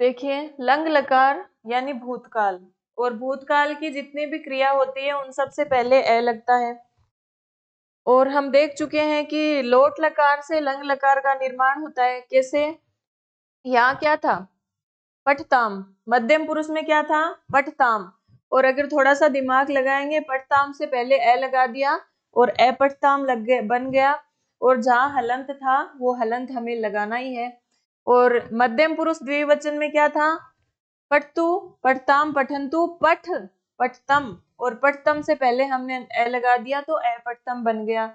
देखिए, लंग लकार यानी भूतकाल, और भूतकाल की जितनी भी क्रिया होती है उन सब से पहले ए लगता है। और हम देख चुके हैं कि लोट लकार से लंग लकार का निर्माण होता है। कैसे? यहाँ क्या था? पठताम। मध्यम पुरुष में क्या था? पठताम। और अगर थोड़ा सा दिमाग लगाएंगे, पठताम से पहले ए लगा दिया और ए पठताम लग गए, बन गया। और जहां हलंत था वो हलंत हमें लगाना ही है। और मध्यम पुरुष द्विवचन में क्या था? पठतु, पठताम, पठंतु, पठ, पठतम। और पठतम से पहले हमने ए लगा दिया तो ए पठतम बन गया।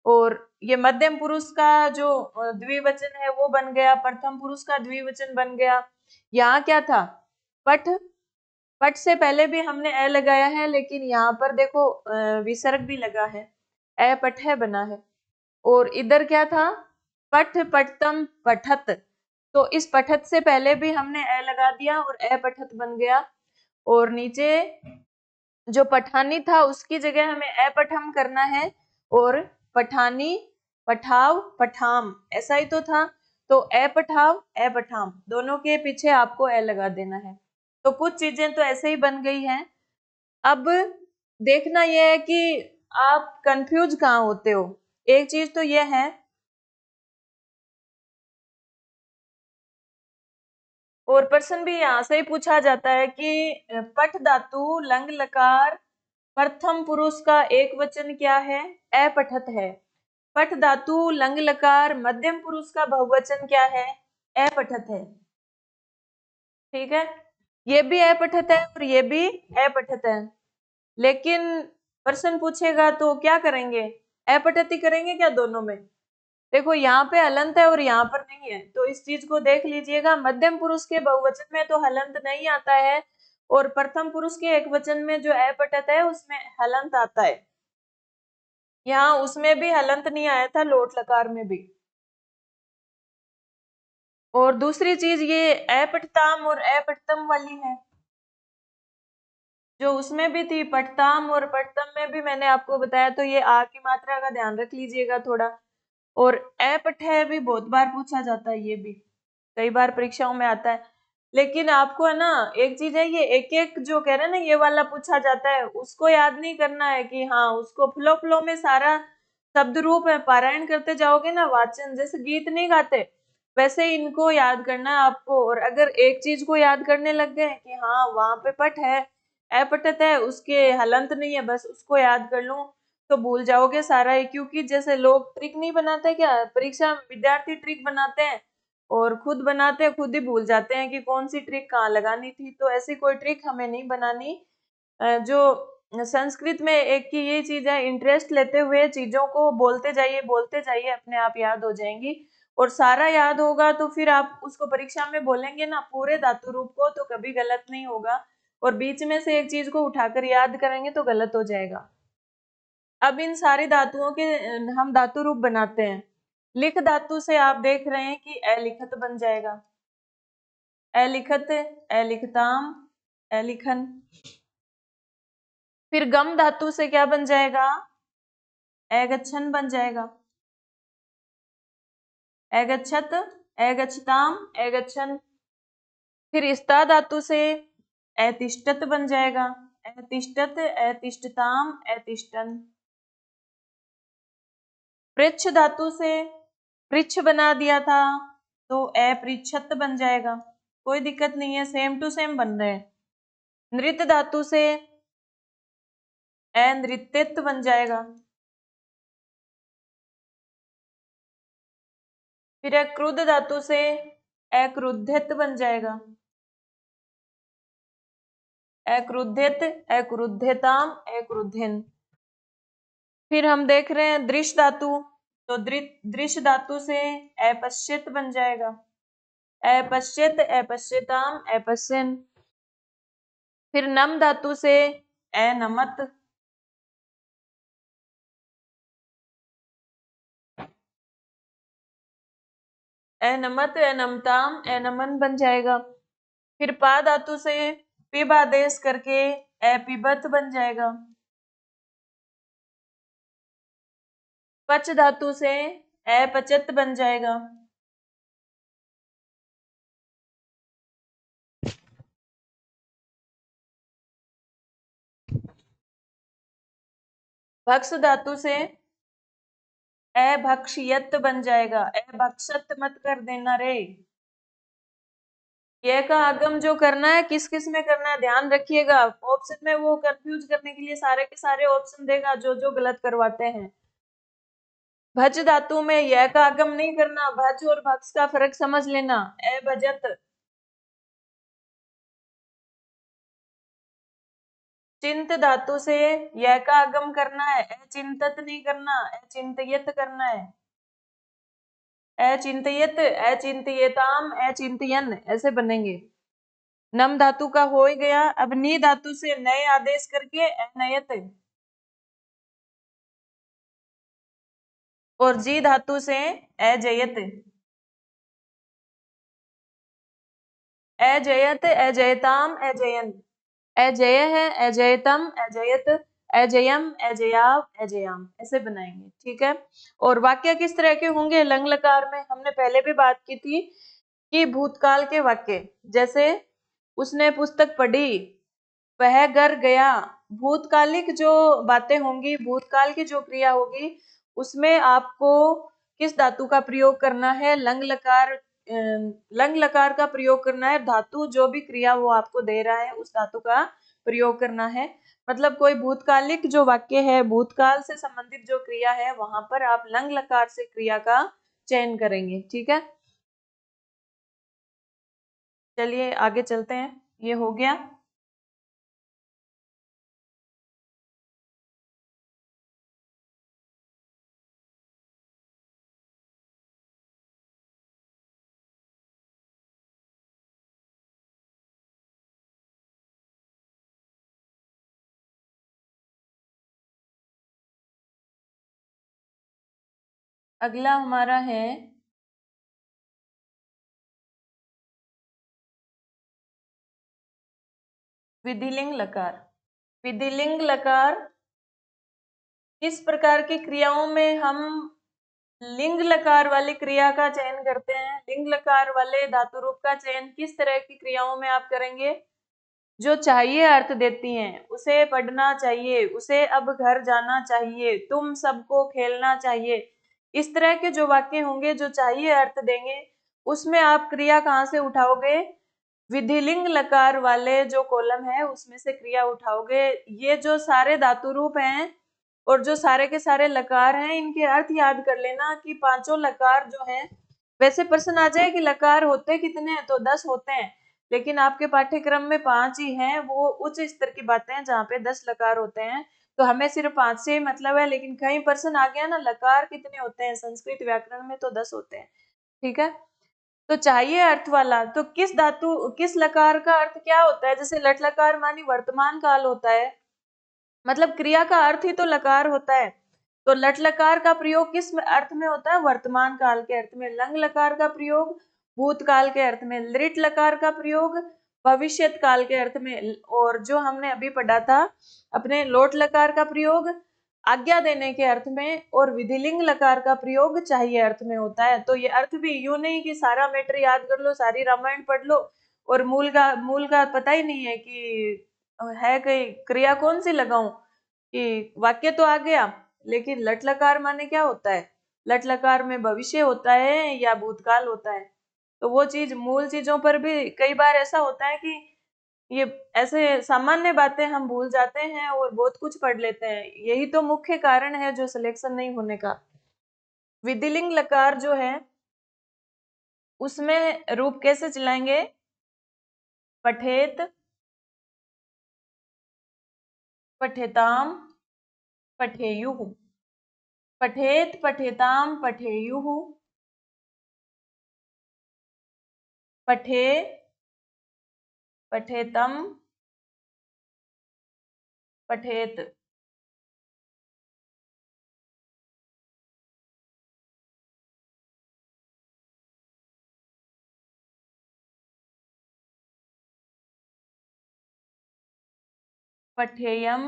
और ये मध्यम पुरुष का जो द्विवचन है वो बन गया, प्रथम पुरुष का द्विवचन बन गया। यहाँ क्या था? पठ। पठ से पहले भी हमने ए लगाया है, लेकिन यहाँ पर देखो विसर्ग भी लगा है, ए पठ है बना है। और इधर क्या था? पठ, पठतम, पठत। तो इस पठत से पहले भी हमने ए लगा दिया और ए पठत बन गया। और नीचे जो पठानी था उसकी जगह हमें ए पठम करना है। और पठानी, पठाव, पठाम, ऐसा ही तो था। तो ए पठाव, ए पठाम, दोनों के पीछे आपको ए लगा देना है। तो कुछ चीजें तो ऐसे ही बन गई हैं। अब देखना यह है कि आप कंफ्यूज कहाँ होते हो। एक चीज तो यह है, और प्रश्न भी यहाँ से ही पूछा जाता है कि पठ धातु लंग लकार प्रथम पुरुष का एक वचन क्या है? अपठत है। पठ धातु लंग लकार मध्यम पुरुष का बहुवचन क्या है? अपठत है। ठीक है, ये भी अपठत है और ये भी अपठत है। लेकिन प्रश्न पूछेगा तो क्या करेंगे? अपठत ही करेंगे क्या दोनों में? देखो, यहाँ पे हलंत है और यहाँ पर नहीं है, तो इस चीज को देख लीजिएगा। मध्यम पुरुष के बहुवचन में तो हलंत नहीं आता है, और प्रथम पुरुष के एक वचन में जो अपठत है उसमें हलंत आता है। यहाँ उसमें भी हलंत नहीं आया था, लोट लकार में भी। और दूसरी चीज ये अपठताम और अपठतम वाली है, जो उसमें भी थी पठताम और पठतम में भी मैंने आपको बताया। तो ये आ की मात्रा का ध्यान रख लीजिएगा थोड़ा। और अपठ है भी बहुत बार पूछा जाता है, ये भी कई बार परीक्षाओं में आता है। लेकिन आपको है ना, एक चीज है, ये एक एक जो कह रहे हैं ना ये वाला पूछा जाता है, उसको याद नहीं करना है कि हाँ उसको फ्लो फ्लो में सारा शब्द रूप है, पारायण करते जाओगे ना, वाचन जैसे गीत नहीं गाते वैसे ही इनको याद करना है आपको। और अगर एक चीज को याद करने लग गए कि हाँ वहां पे पट है, अपठत है, उसके हलंत नहीं है, बस उसको याद कर लूं, तो भूल जाओगे सारा ही। क्योंकि जैसे लोग ट्रिक नहीं बनाते क्या, परीक्षा में विद्यार्थी ट्रिक बनाते हैं और खुद बनाते हैं, खुद ही भूल जाते हैं कि कौन सी ट्रिक कहाँ लगानी थी। तो ऐसी कोई ट्रिक हमें नहीं बनानी। जो संस्कृत में एक की ये चीज है, इंटरेस्ट लेते हुए चीजों को बोलते जाइए, अपने आप याद हो जाएंगी। और सारा याद होगा तो फिर आप उसको परीक्षा में बोलेंगे ना पूरे धातु रूप को, तो कभी गलत नहीं होगा। और बीच में से एक चीज को उठाकर याद करेंगे तो गलत हो जाएगा। अब इन सारी धातुओं के हम धातु रूप बनाते हैं। लिख धातु से आप देख रहे हैं कि अलिखत बन जाएगा, अलिखत, अलिखताम, अलिखन। फिर गम धातु से क्या बन जाएगा? अगच्छन बन जाएगा, अगच्छत, अगच्छताम, अगच्छन। फिर स्ता धातु से अतिष्ठत बन जाएगा, अतिष्ठत, अतिष्ठताम, अतिष्ठन। पृच्छ धातु से पृच्छ बना दिया था तो अपृच्छत बन जाएगा, कोई दिक्कत नहीं है, सेम टू सेम बन रहे हैं। नृत्य धातु से अनृत्यत बन जाएगा। फिर क्रुद्ध धातु से अक्रुद्धित बन जाएगा, अक्रुद्धित, अक्रुद्धिताम, अक्रुद्धिन। फिर हम देख रहे हैं दृश्य धातु, तो दृश्य धातु से अपश्यत बन जाएगा, अपश्यत, अपश्यताम, अपश्यन। फिर नम धातु से अनमत, अनमत, अनमताम, अनमन बन जाएगा। फिर पा धातु से पिब आदेश करके अपिबत बन जाएगा। पच धातु से अपचत बन जाएगा। भक्ष धातु से अभक्षयत बन जाएगा। अभक्षत मत कर देना रे। ये का आगम जो करना है किस किस में करना है ध्यान रखिएगा। ऑप्शन में वो कंफ्यूज करने के लिए सारे के सारे ऑप्शन देगा जो जो गलत करवाते हैं। भज धातु में यह का आगम नहीं करना। भज और भक्ष का फर्क समझ लेना। अभजत। चिंत धातु से यह का आगम करना है। अचिंतत नहीं करना, अचिंतयत करना है। अचिंतयत, अचिंतयताम, अचिंतयन ऐसे बनेंगे। नम धातु का हो ही गया। अब नी धातु से नए आदेश करके अनयत, और जी धातु से अजयत। अजयत, अजयताम, अजयन। अजय है, अजयतम, अजयत, अजयम, अजयाव, अजयाम ऐसे बनाएंगे। ठीक है। और वाक्य किस तरह के होंगे लंग लकार में? हमने पहले भी बात की थी कि भूतकाल के वाक्य, जैसे उसने पुस्तक पढ़ी, वह घर गया। भूतकालिक जो बातें होंगी, भूतकाल की जो क्रिया होगी, उसमें आपको किस धातु का प्रयोग करना है? लंग लकार। लंग लकार का प्रयोग करना है। धातु जो भी क्रिया वो आपको दे रहा है उस धातु का प्रयोग करना है। मतलब कोई भूतकालिक जो वाक्य है, भूतकाल से संबंधित जो क्रिया है, वहां पर आप लंग लकार से क्रिया का चयन करेंगे। ठीक है, चलिए आगे चलते हैं। ये हो गया। अगला हमारा है विधिलिंग लकार। विधिलिंग लकार किस प्रकार की क्रियाओं में हम लिंग लकार वाली क्रिया का चयन करते हैं? लिंग लकार वाले धातु रूप का चयन किस तरह की क्रियाओं में आप करेंगे? जो चाहिए अर्थ देती हैं। उसे पढ़ना चाहिए, उसे अब घर जाना चाहिए, तुम सबको खेलना चाहिए। इस तरह के जो वाक्य होंगे जो चाहिए अर्थ देंगे, उसमें आप क्रिया कहाँ से उठाओगे? विधिलिंग लकार वाले जो कॉलम है उसमें से क्रिया उठाओगे। ये जो सारे धातु रूप हैं और जो सारे के सारे लकार हैं, इनके अर्थ याद कर लेना कि पांचों लकार जो हैं, वैसे प्रश्न आ जाए कि लकार होते कितने हैं तो 10 होते हैं, लेकिन आपके पाठ्यक्रम में 5 ही हैं। वो उच्च स्तर की बातें हैं जहाँ पे 10 लकार होते हैं, तो हमें सिर्फ 5 से ही मतलब है। लेकिन कई प्रश्न आ गया ना, लकार कितने होते हैं संस्कृत व्याकरण में, तो 10 होते हैं। ठीक है, तो चाहिए अर्थ वाला तो किस धातु, किस लकार का अर्थ क्या होता है? जैसे लट लकार मानी वर्तमान काल होता है, मतलब क्रिया का अर्थ ही तो लकार होता है। तो लट लकार का प्रयोग किस अर्थ में होता है? वर्तमान काल के अर्थ में। लंग लकार का प्रयोग भूतकाल के अर्थ में। लिट लकार का प्रयोग भविष्यत काल के अर्थ में। और जो हमने अभी पढ़ा था अपने लोट लकार का प्रयोग आज्ञा देने के अर्थ में, और विधिलिंग लकार का प्रयोग चाहिए अर्थ में होता है। तो ये अर्थ भी यूं नहीं कि सारा मैटर याद कर लो, सारी रामायण पढ़ लो और मूल का पता ही नहीं है कि है कई क्रिया कौन सी लगाऊं, कि वाक्य तो आ गया लेकिन लट लकार माने क्या होता है, लट लकार में भविष्य होता है या भूतकाल होता है। तो वो चीज, मूल चीजों पर भी कई बार ऐसा होता है कि ये ऐसे सामान्य बातें हम भूल जाते हैं और बहुत कुछ पढ़ लेते हैं। यही तो मुख्य कारण है जो सिलेक्शन नहीं होने का। विधिलिंग लकार जो है उसमें रूप कैसे चलाएंगे? पठेत, पठेताम, पठेयुः। पठेत, पठेताम, पठेयुः। पठे, पठेतम, पठेत। पठेयम,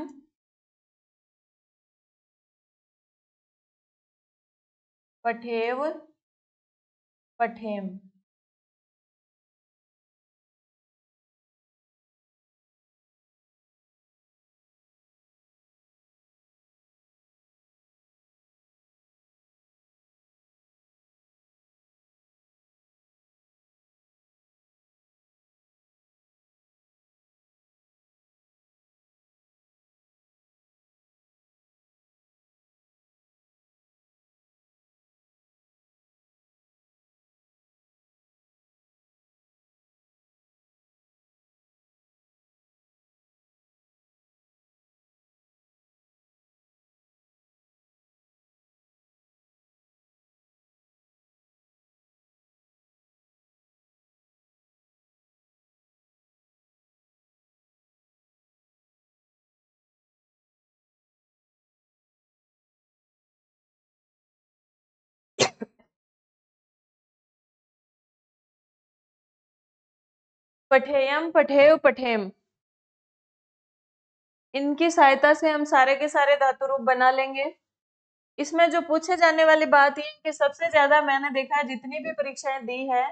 पठेव, पठेम। पठेयम, पठेव, पठेम, इनकी सहायता से हम सारे के सारे धातु रूप बना लेंगे। इसमें जो पूछे जाने वाली बात है कि सबसे ज्यादा मैंने देखा है जितनी भी परीक्षाएं दी है,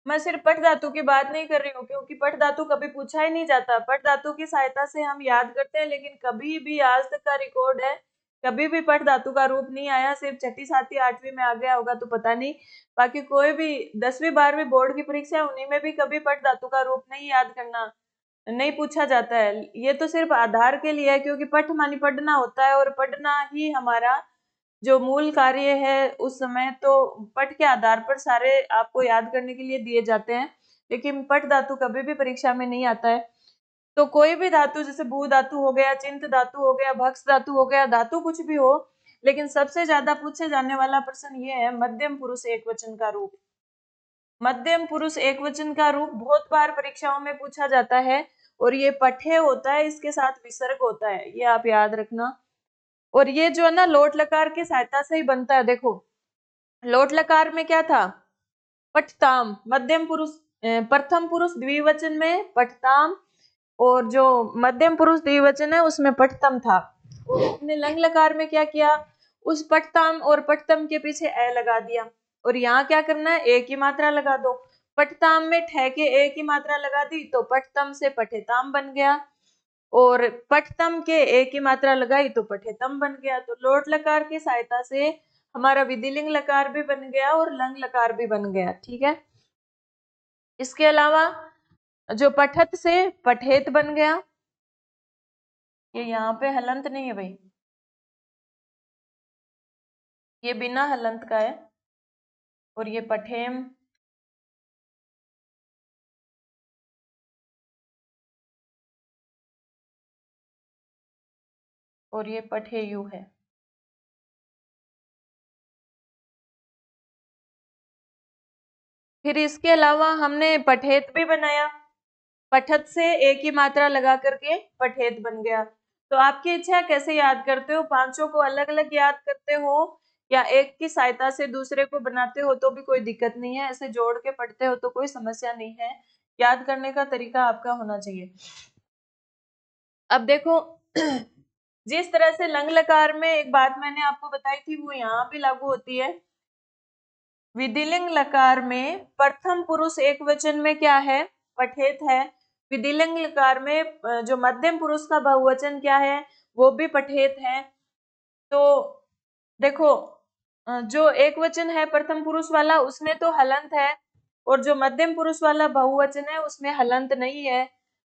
मैं सिर्फ पट धातु की बात नहीं कर रही हूँ, क्योंकि पट धातु कभी पूछा ही नहीं जाता। पट धातु की सहायता से हम याद करते हैं, लेकिन कभी भी आज तक का रिकॉर्ड है कभी भी पट धातु का रूप नहीं आया। सिर्फ छठी, सातवीं, आठवीं में आ गया होगा तो पता नहीं, बाकी कोई भी 10वीं 12वीं बोर्ड की परीक्षा है उन्हीं में भी कभी पट धातु का रूप नहीं याद करना, नहीं पूछा जाता है। ये तो सिर्फ आधार के लिए है, क्योंकि पठ मानी पढ़ना होता है और पढ़ना ही हमारा जो मूल कार्य है उस समय। तो पठ के आधार पर सारे आपको याद करने के लिए दिए जाते हैं, लेकिन पठ धातु कभी भी परीक्षा में नहीं आता है। तो कोई भी धातु, जैसे भू धातु हो गया, चिंत धातु हो गया, भक्ष धातु हो गया, धातु कुछ भी हो, लेकिन सबसे ज्यादा पूछे जाने वाला प्रश्न ये है मध्यम पुरुष एकवचन का रूप। मध्यम पुरुष एकवचन का रूप बहुत बार परीक्षाओं में पूछा जाता है, और ये पठे होता है, इसके साथ विसर्ग होता है, ये आप याद रखना। और ये जो है ना लोट लकार की सहायता से ही बनता है। देखो लोट लकार में क्या था, पठताम, मध्यम पुरुष, प्रथम पुरुष द्विवचन में पठताम, और जो मध्यम पुरुष द्विवचन है उसमें पठतम था। और हमने लंग लकार में क्या किया, उस पठताम और पठतम के पीछे ए लगा दिया, और यहाँ क्या करना है, ए की मात्रा लगा दो। पठताम में ठह के ए की मात्रा लगा दी तो पठतम से पठेताम बन गया, और पठतम के ए की मात्रा लगाई तो पठेतम बन गया। तो लोट लकार की सहायता से हमारा विधिलिंग लकार भी बन गया और लंग लकार भी बन गया। ठीक है, इसके अलावा जो पठत से पठेत बन गया, ये यहाँ पे हलंत नहीं है भाई, ये बिना हलंत का है। और ये पठेम, और ये पठेयु है। फिर इसके अलावा हमने पठेत भी बनाया, पठत से एक ही मात्रा लगा करके पठेत बन गया। तो आपकी इच्छा कैसे याद करते हो, पांचों को अलग अलग याद करते हो या एक की सहायता से दूसरे को बनाते हो तो भी कोई दिक्कत नहीं है, ऐसे जोड़ के पढ़ते हो तो कोई समस्या नहीं है। याद करने का तरीका आपका होना चाहिए। अब देखो जिस तरह से लंग लकार में एक बात मैंने आपको बताई थी वो यहाँ भी लागू होती है। विधिलिंग लकार में प्रथम पुरुष एक वचन में क्या है, पठेत है। विधिलिंग लकार में जो मध्यम पुरुष का बहुवचन क्या है, वो भी पठेत है। तो देखो जो एक वचन है प्रथम पुरुष वाला उसमें तो हलंत है, और जो मध्यम पुरुष वाला बहुवचन है उसमें हलंत नहीं है।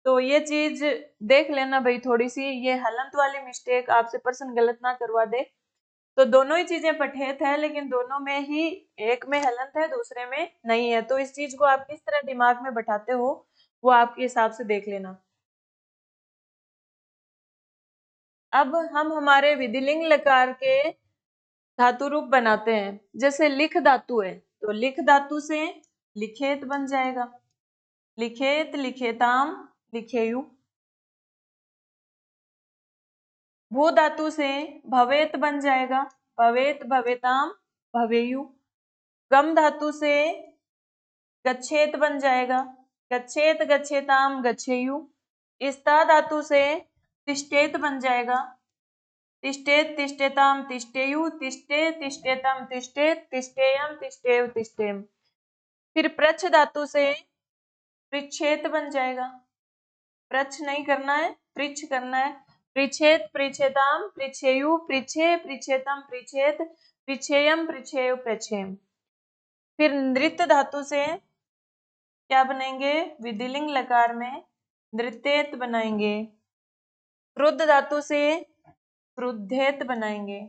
तो ये चीज देख लेना भाई, थोड़ी सी ये हलंत वाली मिस्टेक आपसे पर्सन गलत ना करवा दे। तो दोनों ही चीजें पठेत है, लेकिन दोनों में ही एक में हलंत है दूसरे में नहीं है। तो इस चीज को आप किस तरह दिमाग में बैठाते हो वो आपके हिसाब से देख लेना। अब हम हमारे विधिलिंग लकार के धातु रूप बनाते हैं। जैसे लिख धातु है तो लिख धातु से लिखेत बन जाएगा, लिखेत, लिखेताम, लिखेयु। भू धातु से भवेत बन जाएगा, भवेत, भवेताम, भवेयु। गम धातु से गच्छेत बन जाएगा, गच्छेत, गच्छेताम, गच्छेयु। स्था धातु से तिष्ठेत बन जाएगा, तिष्ठेत, तिष्ठेताम, तिष्ठेयु, तिष्ठे, तिष्ठेतम, तिष्ठेत, तिष्ठेयम, तिष्ठेव, तिष्ठेम। फिर प्रच्छ धातु से पृच्छेत बन जाएगा, प्रच्छ नहीं करना है, पृच्छ करना है। पृच्छेत, पृच्छेताम, पृच्छेयु, पृच्छे, पृच्छेतम, पृच्छेत, पृच्छेयम, पृच्छेव, पृच्छेम। फिर नृत्य धातु से क्या बनाएंगे, विधिलिंग लकार में नृत्येत बनाएंगे। क्रुद्ध धातु से क्रुद्धेत बनाएंगे।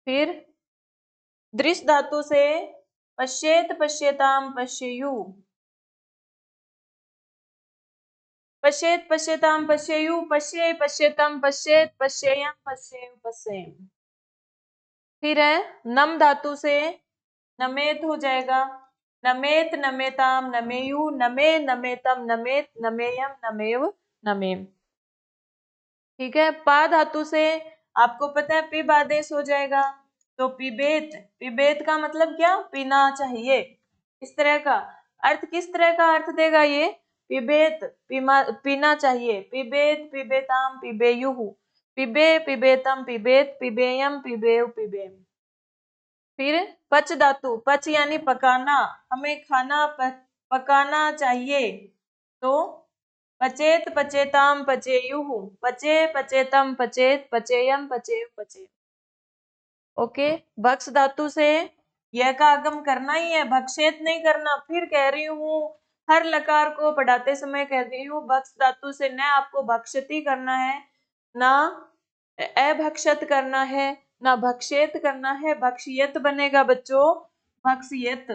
फिर दृश्य धातु से पश्येत, पश्येताम, पश्येयु। पश्येत, पश्येताम, पश्येयु, पश्ये, पश्येतम, पश्येत, पश्येयम, पश्येव, पश्येम। फिर है नम धातु से नमेत हो जाएगा, नमेत, नमेताम, नमेयु, नमे, नमेतम, नमेत, नमेयम, नमेव, नमेम। ठीक है, पा धातु से आपको पता है पिब आदेश हो जाएगा, तो पिबेत, पिबेत का मतलब क्या, पीना चाहिए। इस तरह का अर्थ, किस तरह का अर्थ देगा ये? पिबेत, पीना चाहिए, पिबेत पिबेताम पिबेयुहु, पिबे पिबेतम पिबेत, पिबेयम पिबेयु पिबेम। फिर पच धातु, पच यानी पकाना, हमें खाना पकाना चाहिए, तो पचेत पचेताम पचेयुहु, पचे पचेतम पचेत, पचेयम पचेयु पचे। ओके, भक्ष धातु से यह का आगम करना ही है, भक्षेत नहीं करना। फिर कह रही हूँ, हर लकार को पढ़ाते समय कह रही हूँ, भक्ष धातु से न आपको भक्षति करना है, ना अभक्षत करना है, ना भक्षेत करना है, भक्षियत बनेगा बच्चों, भक्षियत,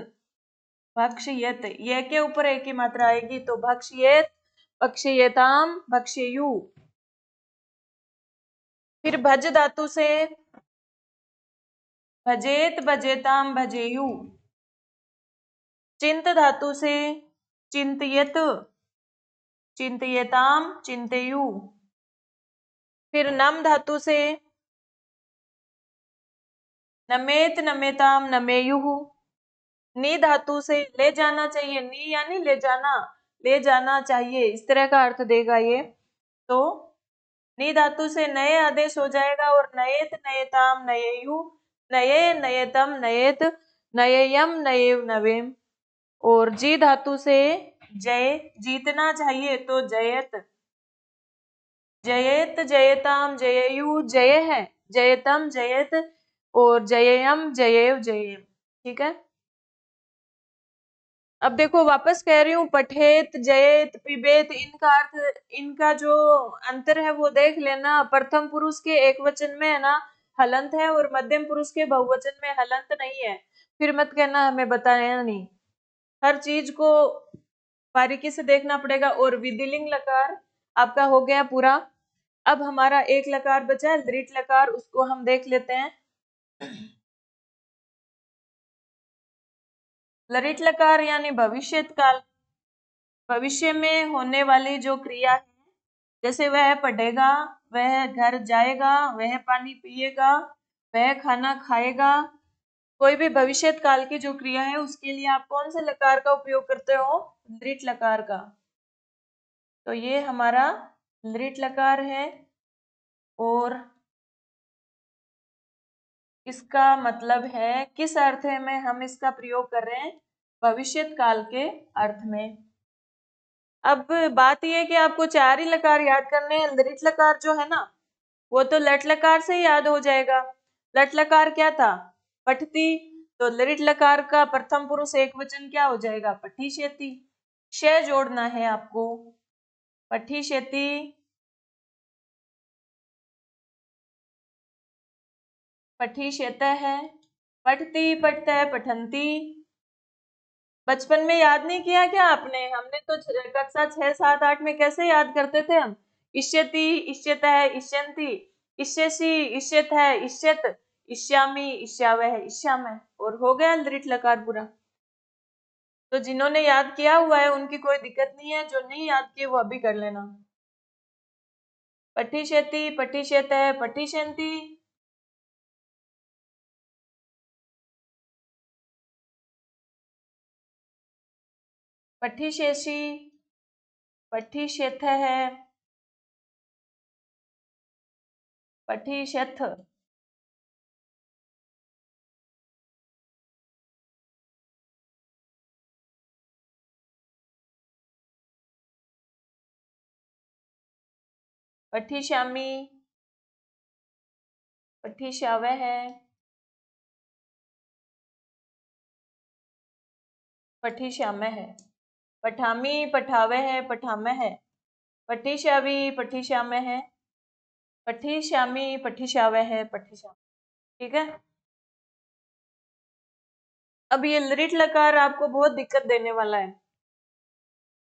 भक्षियत, ये के ऊपर एक ही मात्रा आएगी, तो भक्षियत, भक्षयताम, भक्षयु। फिर भज धातु से भजेत भजेताम भजेयु, चिंत धातु से चिंतयत, चिंतयताम चिंतयु। फिर नम धातु से नमेत नमेताम नमेयुहु, नी धातु से ले जाना चाहिए, नी यानी ले जाना, ले जाना चाहिए, इस तरह का अर्थ देगा ये। तो नी धातु से नए आदेश हो जाएगा, और नयेत नयेताम नयेयु, नये नयेतम नयेत, नयेयम नये नवेम। और जी धातु से जय, जीतना चाहिए, तो जयत, जयेत जयताम जययु, जय है, जयतम जयत, और जययम जयेव जयेम। ठीक है, अब देखो वापस कह रही हूँ, पठेत जयेत पिबेत, इनका अर्थ, इनका जो अंतर है वो देख लेना। प्रथम पुरुष के एक वचन में है ना हलंत है, और मध्यम पुरुष के बहुवचन में हलंत नहीं है। फिर मत कहना हमें बताया नहीं, हर चीज को बारीकी से देखना पड़ेगा। और विधिलिंग लकार आपका हो गया पूरा। अब हमारा एक लकार बचा है, दृढ़ लकार, उसको हम देख लेते हैं। लरिट लकार यानी भविष्य काल, भविष्य में होने वाली जो क्रिया है, जैसे वह पढ़ेगा, वह घर जाएगा, वह पानी पिएगा, वह खाना खाएगा, कोई भी भविष्य काल की जो क्रिया है उसके लिए आप कौन से लकार का उपयोग करते हो? दृढ़ लकार का। तो ये हमारा दृढ़ लकार है, और इसका मतलब है, किस अर्थ में हम इसका प्रयोग कर रहे हैं? भविष्य काल के अर्थ में। अब बात यह है कि आपको चार ही लकार याद करने हैं। दृढ़ लकार जो है ना, वो तो लट लकार से ही याद हो जाएगा। लट लकार क्या था? पठती। तो दृढ़ लकार का प्रथम पुरुष एक वचन क्या हो जाएगा? पठिष्यति। श जोड़ना है आपको, पठिष्यति, पठिष्यतः, पठती पठतः पठन्ति। बचपन में याद नहीं किया क्या आपने? हमने तो कक्षा 6, 7, 8 में कैसे याद करते थे हम? इष्यति, इष्यतः, इष्यन्ति, इष्यसि, इष्यतः, इष्यत, इष्यामि, इष्यावः, इष्यामः, और हो गया दृढ़ लकार पूरा। तो जिन्होंने याद किया हुआ है उनकी कोई दिक्कत नहीं है, जो नहीं याद किए वो अभी कर लेना। पठिष्यति, पठिष्यतः, पठिष्यन्ति, पठिष्यसि, पठिष्यथः, पठिष्यथ, पठिष्यामि, पठिष्यावः, पठिष्यामः, पठामि, पठावः, पठामः, पठिष्यामि, पठिष्यामः, पठिष्यामि, पठिष्यावः, पठिष्यामि। ठीक है, अब ये लृट लकार आपको बहुत दिक्कत देने वाला है।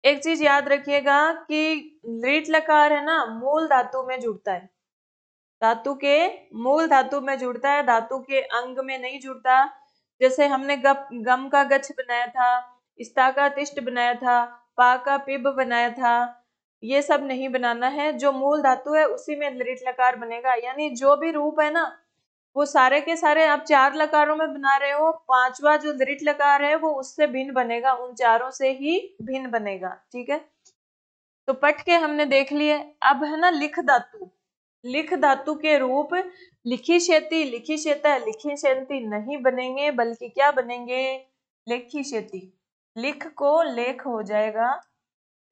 एक चीज याद रखिएगा कि लृट लकार है ना, मूल धातु में जुड़ता है, धातु के मूल धातु में जुड़ता है, धातु के अंग में नहीं जुड़ता। जैसे हमने गम का गच्छ बनाया था, स्ता का तिष्ट बनाया था, पा का पिब बनाया था, ये सब नहीं बनाना है। जो मूल धातु है उसी में दृढ़ लकार बनेगा। यानी जो भी रूप है ना, वो सारे के सारे आप 4 लकारों में बना रहे हो, 5वां जो दृढ़ लकार है वो उससे भिन्न बनेगा, उन चारों से ही भिन्न बनेगा। ठीक है, तो पट के हमने देख लिए। अब है ना लिख धातु, लिख धातु के रूप लिखी शेती, लिखी शेता, लिखी शेती नहीं बनेंगे, बल्कि क्या बनेंगे, लेखी शेती। लिख को लेख हो जाएगा।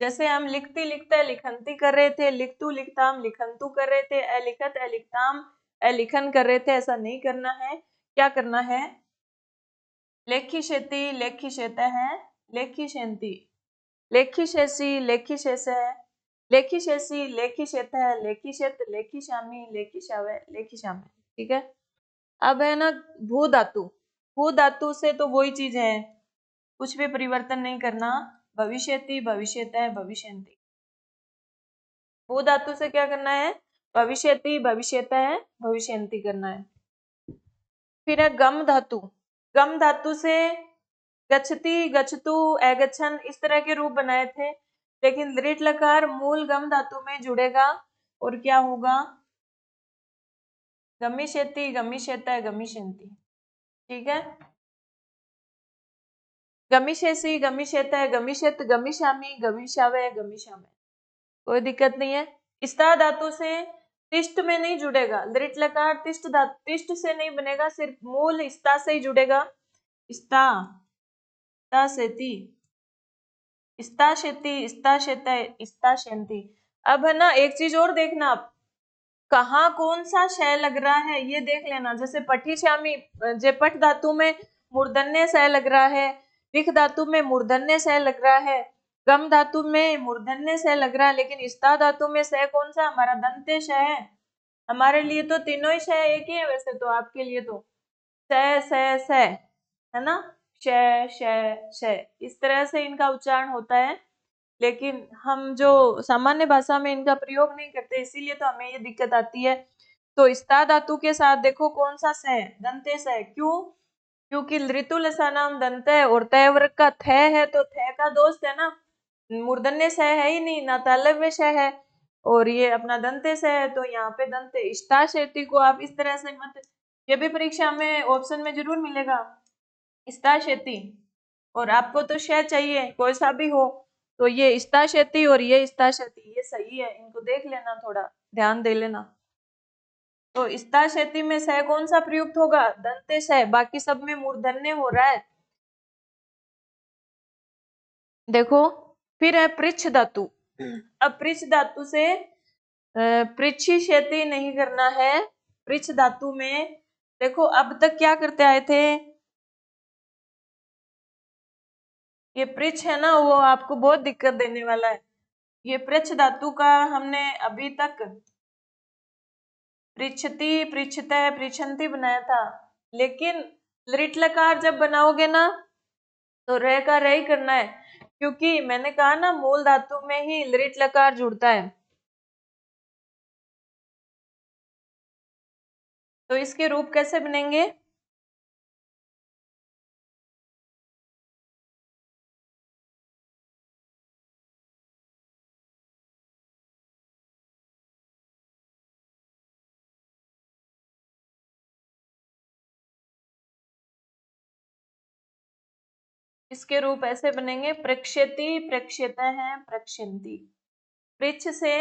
जैसे हम लिखती लिखते लिखंती कर रहे थे, लिखतू लिखताम लिखंतू कर रहे थे, अलिखत अलिखताम अलिखन कर रहे थे, ऐसा नहीं करना है। क्या करना है, लेखी शेती लेखी शेता है, लेखी शेंती, लेखी शेषी लेखी शेष है, लेखी शेषी लेखी शेत है, लेखी शेत लेखी शामी लेखी शावे लेखी शाम है। ठीक है, अब है ना भू धातु, भू धातु से तो वही चीज है, कुछ भी परिवर्तन नहीं करना, भविष्यति भविष्यता है भविष्यंती। भू धातु से क्या करना है, भविष्यति भविष्यता है भविष्यंती करना है। फिर है गम धातु, गम धातु से गच्छति गच्छतु अगच्छन इस तरह के रूप बनाए थे, लेकिन दृढ़ लकार मूल गम धातु में जुड़ेगा और क्या होगा, गमिष्यति गमिष्यता गमिष्यन्ति। ठीक है, गमिष्यसि गमिष्यता गमिष्यत गमिष्यामि गमिष्यावे गमिष्यामे, कोई दिक्कत नहीं है। स्था धातु से तिष्ट में नहीं जुड़ेगा, दृढ़ लकार तिष्ट धातु तिष्ट से नहीं बनेगा, सिर्फ मूल स्था से ही जुड़ेगा। स्था स्था सेति स्था शेति स्था शेता स्था शेंती। अब है ना एक चीज और देखना, आप कहाँ कौन सा शय लग रहा है ये देख लेना। जैसे पठी श्यामी जेपट धातु में मूर्धन्य शय लग रहा है, विख धातु में मूर्धन्य शय लग रहा है, गम धातु में मूर्धन्य शय लग रहा है, लेकिन स्था धातु में शय कौन सा, हमारा दंत्य शय है। हमारे लिए तो तीनों ही शय एक ही है, वैसे तो आपके लिए तो शय शय शय है ना, शय शय शय इस तरह से इनका उच्चारण होता है, लेकिन हम जो सामान्य भाषा में इनका प्रयोग नहीं करते, इसीलिए तो हमें ये दिक्कत आती है। तो स्था धातु के साथ देखो कौन सा स है, दंते स है। क्यों, क्योंकि ऋतु लसानाम दंत है और तय वर्ग का थ है, तो थ का दोस्त है ना, मूर्धन्य स है ही नहीं ना, तालव्य स है, और ये अपना दंते स है, तो यहाँ पे दंते। स्था शेती को आप इस तरह से मत, ये भी परीक्षा में ऑप्शन में जरूर मिलेगा स्था शेती, और आपको तो शय चाहिए कोई सा भी हो, तो ये स्था शेती और ये स्था शेती ये सही है, इनको देख लेना, थोड़ा ध्यान दे लेना। तो स्था शेती में सह कौन सा प्रयुक्त होगा, दंते सह, बाकी सब में मूर्धन्य हो रहा है। देखो फिर है पृच्छ धातु। अब पृच्छ धातु से पृच्छी शेती नहीं करना है, पृच्छ धातु में देखो अब तक क्या करते आए थे, ये पृच्छ है ना वो आपको बहुत दिक्कत देने वाला है। ये पृच्छ धातु का हमने अभी तक पृच्छति पृच्छतः पृच्छन्ति बनाया था, लेकिन लिट लकार जब बनाओगे ना तो रह का रह ही करना है, क्योंकि मैंने कहा ना मूल धातु में ही लिट लकार जुड़ता है। तो इसके रूप कैसे बनेंगे, इसके रूप ऐसे बनेंगे, प्रक्षेति प्रक्षेता है प्रक्षन्ति, पृच्छ से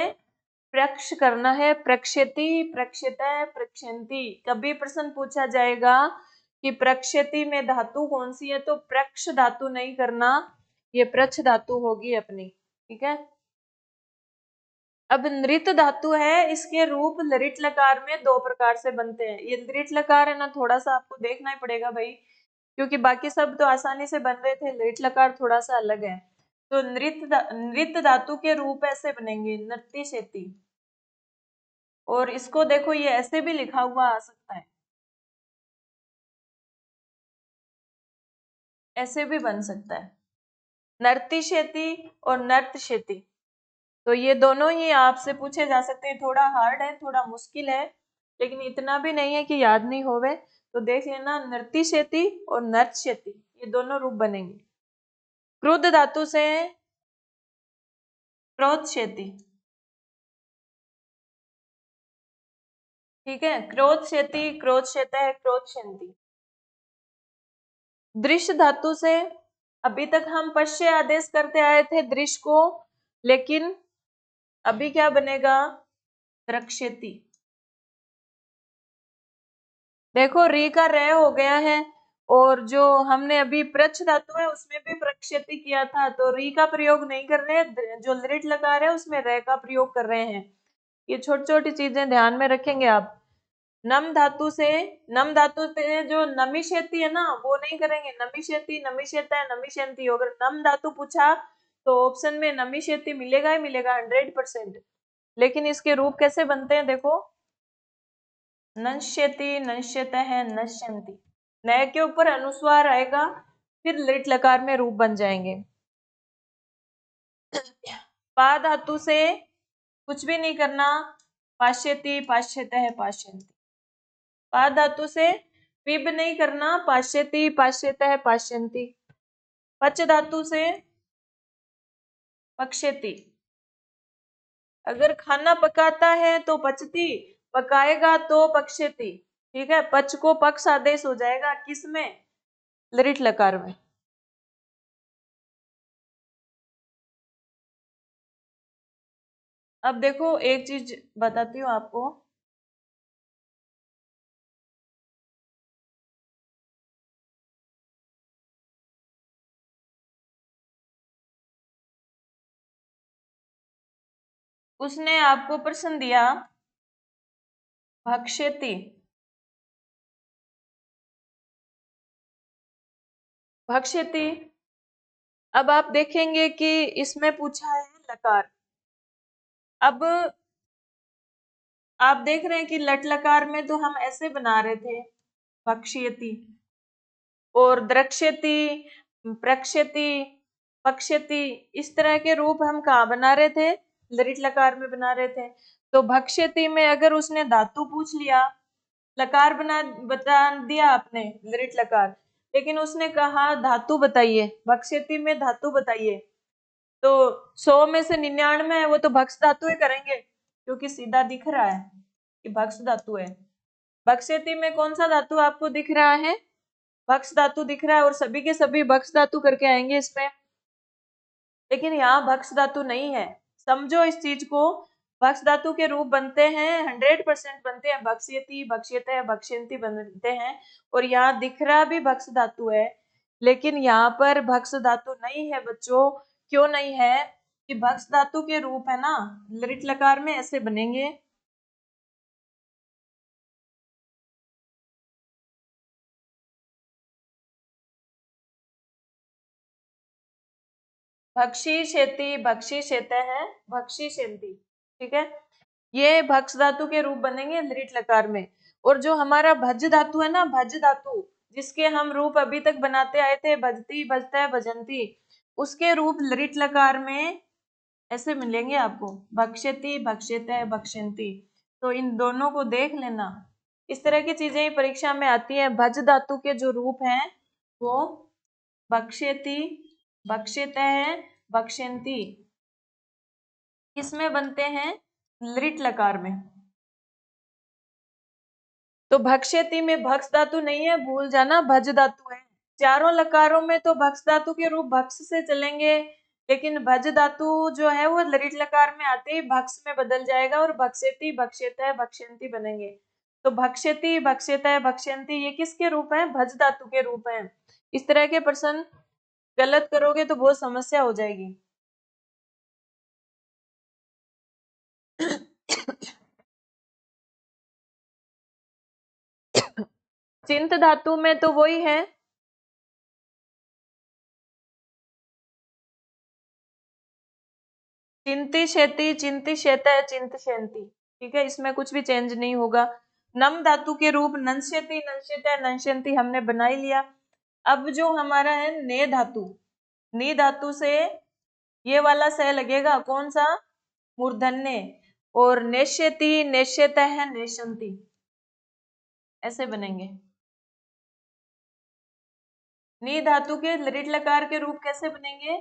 प्रक्ष करना है, प्रक्षेति प्रक्षेता है प्रक्षन्ति। कभी प्रश्न पूछा जाएगा कि प्रक्षेति में धातु कौन सी है, तो प्रक्ष धातु नहीं करना, ये प्रच्छ धातु होगी अपनी। ठीक है, अब नृत धातु है, इसके रूप लृट लकार में दो प्रकार से बनते हैं। ये लृट लकार है ना, थोड़ा सा आपको देखना ही पड़ेगा भाई, क्योंकि बाकी सब तो आसानी से बन रहे थे, लृट लकार थोड़ा सा अलग है। तो नृत धातु के रूप ऐसे बनेंगे, नृत्य शेती, और इसको देखो ये ऐसे भी लिखा हुआ आ सकता है, ऐसे भी बन सकता है, नर्ती शेती और नर्त शेती। तो ये दोनों ही आपसे पूछे जा सकते हैं, थोड़ा हार्ड है थोड़ा मुश्किल है, लेकिन इतना भी नहीं है कि याद नहीं होवे। तो देख लेना, नृत्य शेती और नर्त शेती ये दोनों रूप बनेंगे। क्रुद्ध धातु से क्रोध शेती, ठीक है, क्रोधशेति, क्रोधशेतः, क्रोधशन्ति। दृश्य धातु से अभी तक हम पश्य आदेश करते आए थे दृश्य को, लेकिन अभी क्या बनेगा, द्रक्ष्यति। देखो री का रे हो गया है, और जो हमने अभी प्रच्छ धातु है उसमें भी प्रक्षेपी किया था, तो री का प्रयोग नहीं कर रहे हैं, जो लृट लकार है उसमें रे का प्रयोग कर रहे हैं। ये छोटी छोटी चीजें ध्यान में रखेंगे आप। नम धातु से, नम धातु से जो नमिशेती है ना वो नहीं करेंगे, नमिशेती, नमिशेता, नमिशेंती। अगर नम धातु पूछा तो ऑप्शन में नमिशेती मिलेगा ही मिलेगा 100%। लेकिन इसके रूप कैसे बनते हैं देखो, नश्यति, नश्यतः, नश्यन्ति। नय के ऊपर अनुस्वार आएगा, फिर लिट लकार में रूप बन जाएंगे। पा धातु से कुछ भी नहीं करना, पाश्यति, पाश्यतः, पाश्यन्ति। पा धातु से पिब नहीं करना, पाश्यति, पाश्यतः, पाश्यन्ति। पच धातु से पक्षेति। अगर खाना पकाता है तो पचती, पकाएगा तो पक्षेति। ठीक है, पच को पक्ष आदेश हो जाएगा, किसमें, लृट लकार में। अब देखो एक चीज बताती हूँ आपको, उसने आपको प्रश्न दिया भक्षेति, भक्षेति। अब आप देखेंगे कि इसमें पूछा है लकार। अब आप देख रहे हैं कि लट लकार में तो हम ऐसे बना रहे थे, भक्ष्यति, और द्रक्ष्यति, प्रक्षयति, पक्षयति, इस तरह के रूप हम कहाँ बना रहे थे, लृट लकार में बना रहे थे। तो भक्ष्यति में अगर उसने धातु पूछ लिया, लकार बता दिया आपने लृट लकार, लेकिन उसने कहा धातु बताइए, भक्ष्यति में धातु बताइए, तो 100 में से 99 है वो तो भक्ष धातु ही करेंगे, क्योंकि सीधा दिख रहा है कि भक्ष धातु है। भक्ष्यति में कौन सा धातु आपको दिख रहा है, भक्ष धातु दिख रहा है, और सभी के सभी भक्ष धातु करके आएंगे इसमें। लेकिन यहाँ भक्ष धातु नहीं है, समझो इस चीज को। भक्ष धातु के रूप बनते हैं, 100% बनते हैं, भक्ष्यति, भक्ष्यते, भक्ष्यन्ति बनते हैं। और यहाँ दिख रहा भी भक्ष धातु है, लेकिन यहाँ पर भक्ष धातु नहीं है बच्चों। क्यों नहीं है, कि भक्ष धातु के रूप है ना, लृट लकार में ऐसे बनेंगे, भक्षी शेती, भक्षी शेते है, भक्षी शेती। ठीक है, ये भक्ष धातु के रूप बनेंगे लृट लकार में। और जो हमारा भज धातु है ना, भज धातु, जिसके हम रूप अभी तक बनाते आए थे, भजती, भजता, भजंती, उसके रूप लृट लकार में ऐसे मिलेंगे आपको, भक्ष्यति, भक्ष्यते, भक्ष्यन्ति। तो इन दोनों को देख लेना, इस तरह की चीजें परीक्षा में आती है। भज धातु के जो रूप हैं वो भक्ष्यति, भक्ष्यते, भक्ष्यन्ति, किसमें बनते हैं, लृट लकार में। तो भक्ष्यति में भक्ष धातु नहीं है, भूल जाना, भज धातु है। चारों लकारों में तो भक्ष धातु के रूप भक्ष से चलेंगे, लेकिन भज धातु जो है वो लृट लकार में आते ही भक्ष में बदल जाएगा, और भक्ष्यति, भक्ष्यतः, भक्ष्यन्ति बनेंगे। तो भक्ष्यति, भक्ष्यतः, भक्ष्यन्ति ये किसके रूप हैं, भज धातु के रूप हैं। इस तरह के प्रश्न गलत करोगे तो बहुत समस्या हो जाएगी। चिंत धातु में तो वही है, चिंती शेती, चिंती शेत है, चिंत शेंती। ठीक है, इसमें कुछ भी चेंज नहीं होगा। नम धातु के रूप नंश्यति, नंश्यत, नंश्यन्ति हमने बना ही लिया। अब जो हमारा है ने धातु, नी धातु से ये वाला सह लगेगा, कौन सा, मूर्धन्य, और नेश्यति, नेश्यत है, नेशंती, ऐसे बनेंगे। नी धातु के लृट लकार के रूप कैसे बनेंगे,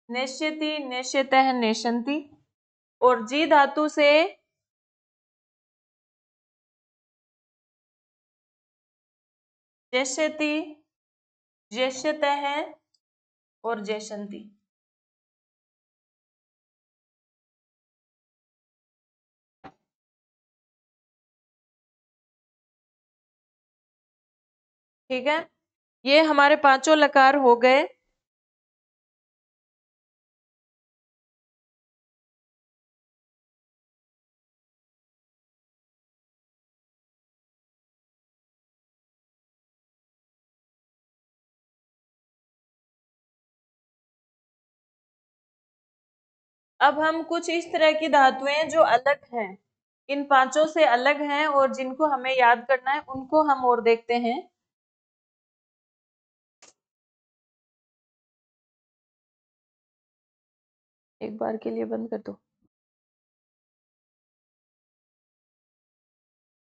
नेश्यति, नेश्यत है, नेशंती। और जी धातु से जेष्यति, जेष्यतः और जेषन्ति। ठीक है, ये हमारे पांचों लकार हो गए। अब हम कुछ इस तरह की धातुएं जो अलग हैं, इन पांचों से अलग हैं और जिनको हमें याद करना है, उनको हम और देखते हैं। एक बार के लिए बंद कर दो।